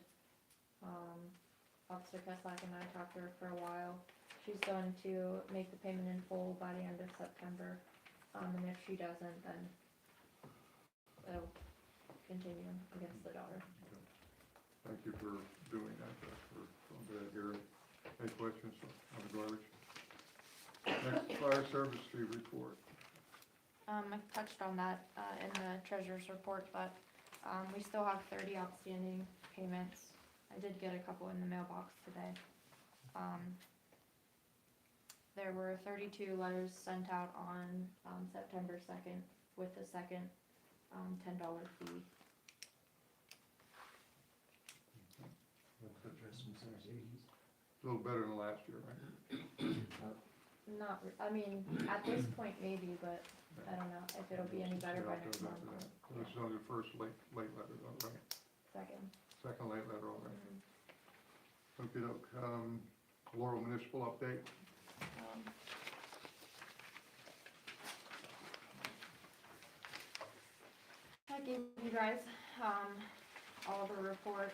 Officer Keslak and I talked to her for a while. She's going to make the payment in full by the end of September, and if she doesn't, then it'll continue against the daughter. Thank you for doing that, for going to that hearing. Any questions on the garbage? Next, fire service fee report. I touched on that in the treasurer's report, but we still have 30 outstanding payments. I did get a couple in the mailbox today. There were 32 letters sent out on September 2nd with the second $10 fee. A little better than last year, right? I mean, at this point maybe, but I don't know if it'll be any better by next month. This is on your first late letter, though, right? Second. Second late letter, all right. Mhm. Okey-doke. Laurel municipal update. I gave you guys all the report.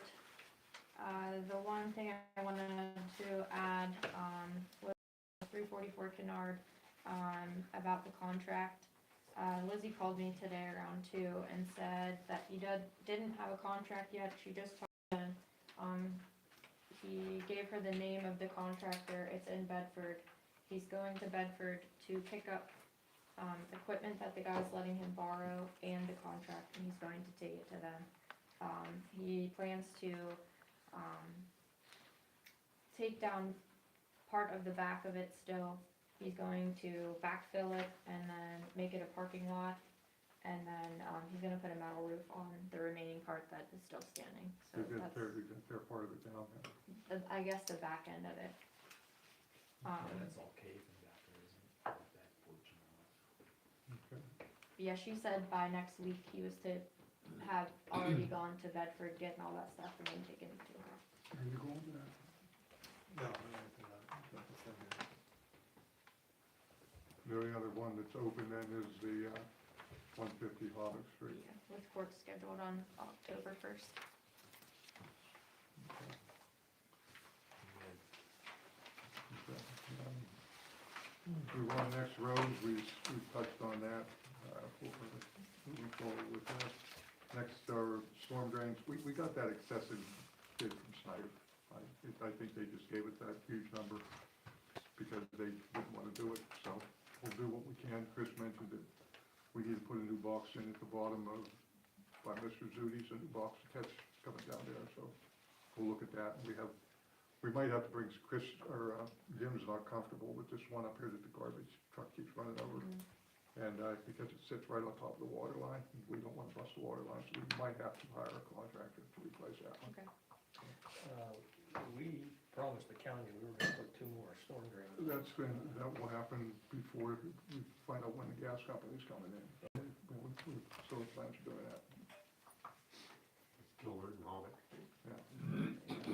The one thing I wanted to add was 344 Kennard about the contract. Lizzie called me today around 2 and said that he didn't have a contract yet. She just talked to he gave her the name of the contractor. It's in Bedford. He's going to Bedford to pick up equipment that the guy's letting him borrow and the contract, and he's going to take it to them. He plans to take down part of the back of it still. He's going to backfill it and then make it a parking lot, and then he's going to put a metal roof on the remaining part that is still standing. So You get that's, their part of it down there. I guess, the back end of it. That's all caving back there, isn't it? That porch and all that. Okay. Yeah, she said by next week he was to have already gone to Bedford, getting all that stuff and then taken it to her. Are you going to that? No, The only other one that's open then is the 150 Hobbitt Street. Yeah, with court scheduled on October 1st. Okay. Move on, next roads, we touched on that. Moving forward with that. Next are storm drains. We got that excessive bid from Snyder. I think they just gave it that huge number because they didn't want to do it, so we'll do what we can. Chris mentioned that we need to put a new box in at the bottom of, by Mr. Zudi's, a new box catch coming down there, so we'll look at that. We might have to bring Chris, or Jim's not comfortable with this one up here that the garbage truck keeps running over. And because it sits right on top of the water line, we don't want to bust the water line, so we might have to hire a contractor to replace that one. Okay. We promised the county we were gonna put 2 more storm drains. That will happen before we find out when the gas company's coming in. So the plans are doing that. Gilbert and Hobbit. Yeah.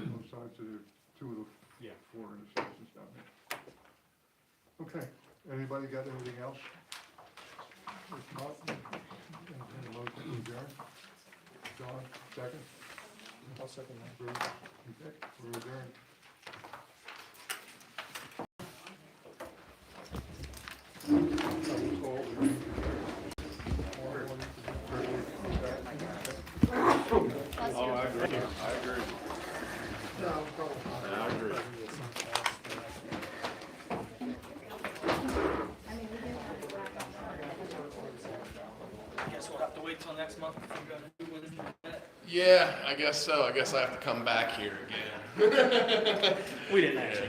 Both sides of the 2 of the 4 intersections down there. Okay, anybody got anything else? If not, entertain a motion to adjourn. John, second. I'll second that. Bruce, okay, we're adjourned. Oh, I agree. Guess we'll have to wait till next month if we're gonna do one. Yeah, I guess so. I guess I have to come back here again. We didn't actually.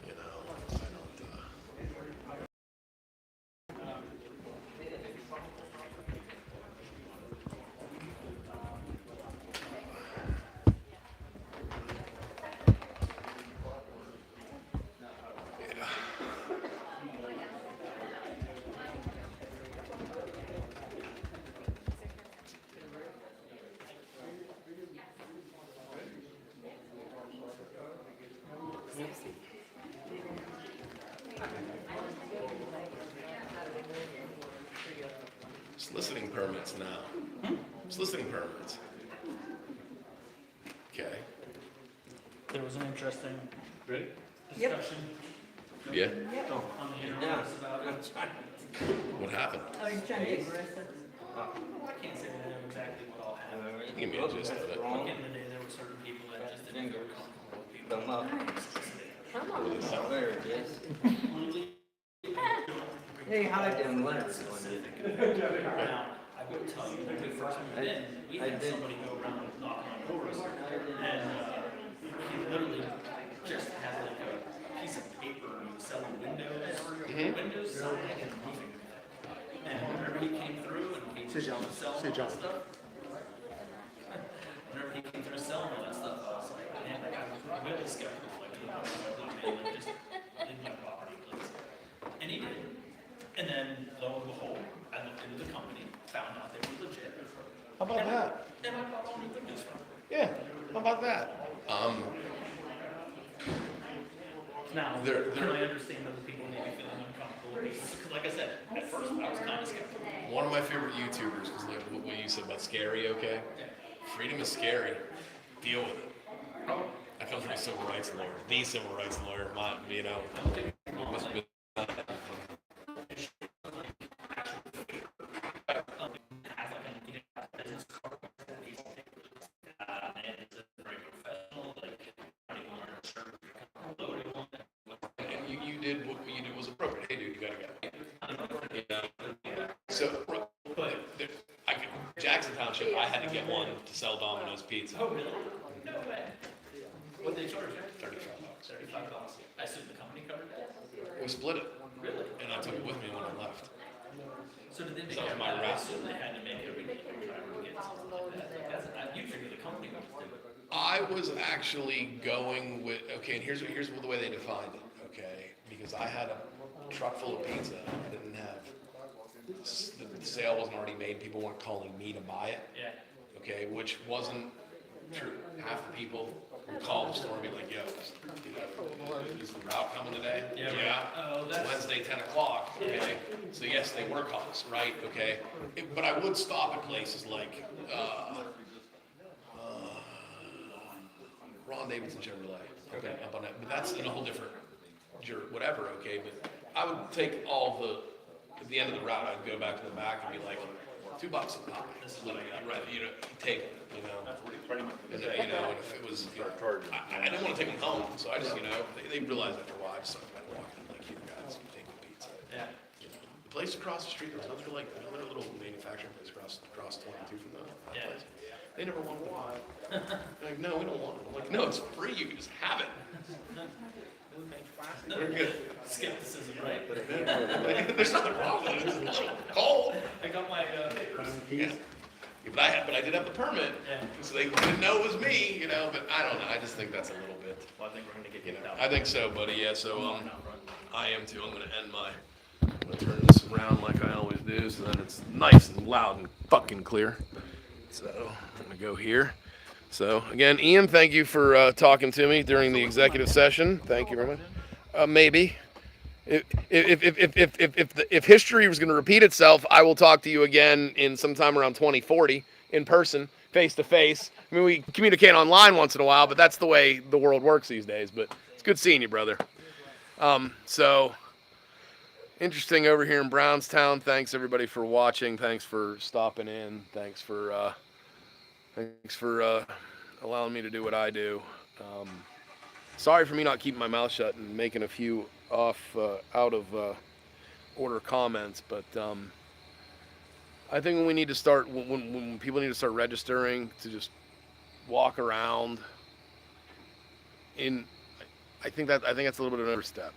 You know, I don't. Soliciting permits now. Soliciting permits. Okay. There was an interesting Ready? discussion Yeah. on the internet about it. What happened? Are you trying to get aggressive? I can't say that I know exactly what all happened. Give me a gist of it. Back in the day, there were certain people that just didn't feel comfortable with people. Come up. There it is. Hey, how I didn't learn it. Now, I will tell you, when we first moved in, we I had did. somebody go around knocking on doors, and, he literally just had like a piece of paper, and he was selling windows, siding, and roofing. And whenever he came through and he was selling all that stuff, whenever he came through selling all that stuff, I was like, man, that guy was really skeptical, like, you know, like, just leave my property, please. And he did. And then, lo and behold, I looked into the company, found out they were legit. How about that? And I bought all new windows from them. Yeah. How about that? Now, There- can I understand other people maybe feeling uncomfortable? Because like I said, at first I was kind of skeptical. One of my favorite YouTubers was like what you said about scary. Okay. Freedom is scary. Deal with it. That comes from a civil rights lawyer. The civil rights lawyer. My, you know. Must be- You did what you did was appropriate. Hey, dude, you gotta go. You know? So, Jackson Township, I had to get one to sell Domino's pizza. Oh, really? No way. What they charge you? $35. $35. I assume the company covered that? We split it, Really? and I took it with me when I left. So did they make That was it, my I route. assume they had to make every driver get something like that. That's, you figure the company would do it. I was actually going with, okay, and here's the way they defined it, okay? Because I had a truck full of pizza, I didn't have, the sale wasn't already made, people weren't calling me to buy it, Yeah. okay? Which wasn't true. Half the people would call the store and be like, yo, is the route coming today? Yeah. Oh, It's that's. Wednesday, 10 o'clock, okay? So yes, they were calls, right, okay? But I would stop at places like, Ron Davidson Chevrolet, okay, up on that, but that's in a whole different, whatever, okay, but I would take all at the end of the route, I'd go back to the back and be like, $2 a pop, this is what I got, right, you take it, you know? And then, you know, and if it was, you know, I didn't wanna take them home, so I just, you know, they realized after a while, I just started walking, like, here, guys, take the pizza. Yeah. You know, the place across the street, there was another, like, another little manufacturing place across 22 from that Yeah. place. They never wanted to buy it. They're like, no, we don't want it. I'm like, no, it's free, you can just have it. We're good. Skepticism, right? There's nothing wrong with it, it's a little cold. I got my, Yeah. But I did have the permit, Yeah. so they didn't know it was me, you know, but I don't know, I just think that's a little bit, well, I think we're gonna get you know, kicked out. I think so, buddy, yeah, so, I am too, I'm gonna turn this around like I always do, so that it's nice and loud and fucking clear. So, I'm gonna go here. So, again, Ian, thank you for talking to me during the executive session, thank you very much. Maybe. If history was going to repeat itself, I will talk to you again in sometime around 2040 in person, face to face. I mean, we communicate online once in a while, but that's the way the world works these days. But it's good seeing you, brother. So interesting over here in Brownstown. Thanks everybody for watching. Thanks for stopping in. Thanks for allowing me to do what I do. Sorry for me not keeping my mouth shut and making a few out of order comments, but I think when we need to start, when people need to start registering, to just walk around in, I think that's a little bit of an overstep.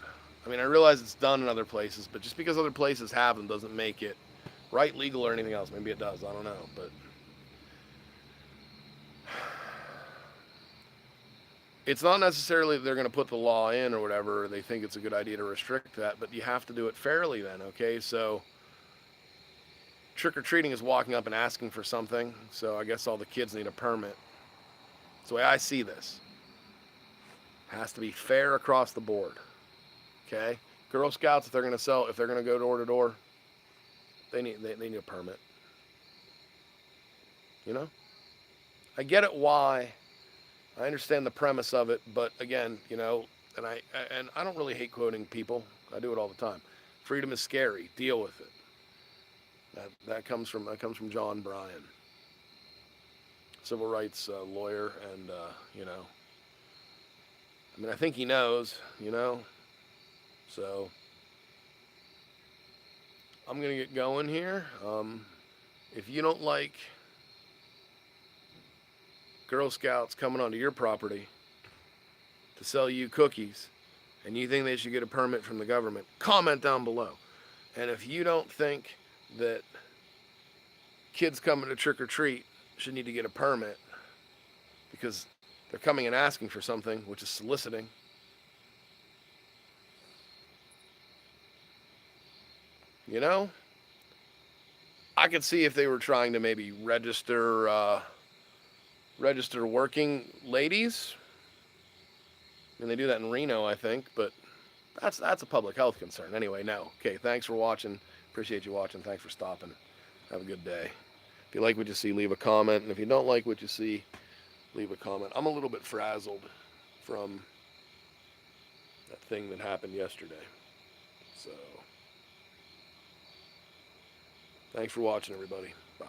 I mean, I realize it's done in other places, but just because other places have them doesn't make it right, legal, or anything else. Maybe it does, I don't know, but it's not necessarily that they're going to put the law in or whatever, or they think it's a good idea to restrict that, but you have to do it fairly then, okay? So trick-or-treating is walking up and asking for something, so I guess all the kids need a permit. That's the way I see this. Has to be fair across the board, okay? Girl Scouts, if they're going to go door to door, they need a permit. You know? I get it why. I understand the premise of it, but again, you know, and I don't really hate quoting people. I do it all the time. Freedom is scary. Deal with it. That comes from John Bryan, civil rights lawyer, and you know, I mean, I think he knows, you know. So I'm gonna get going here. If you don't like Girl Scouts coming onto your property to sell you cookies, and you think they should get a permit from the government, comment down below. And if you don't think that kids coming to trick or treat should need to get a permit because they're coming and asking for something, which is soliciting, you know, I could see if they were trying to maybe register working ladies, and they do that in Reno, I think, but that's a public health concern. Anyway, no. Okay, thanks for watching. Appreciate you watching. Thanks for stopping. Have a good day. If you like what you see, leave a comment, and if you don't like what you see, leave a comment. I'm a little bit frazzled from that thing that happened yesterday. So, thanks for watching, everybody. Bye.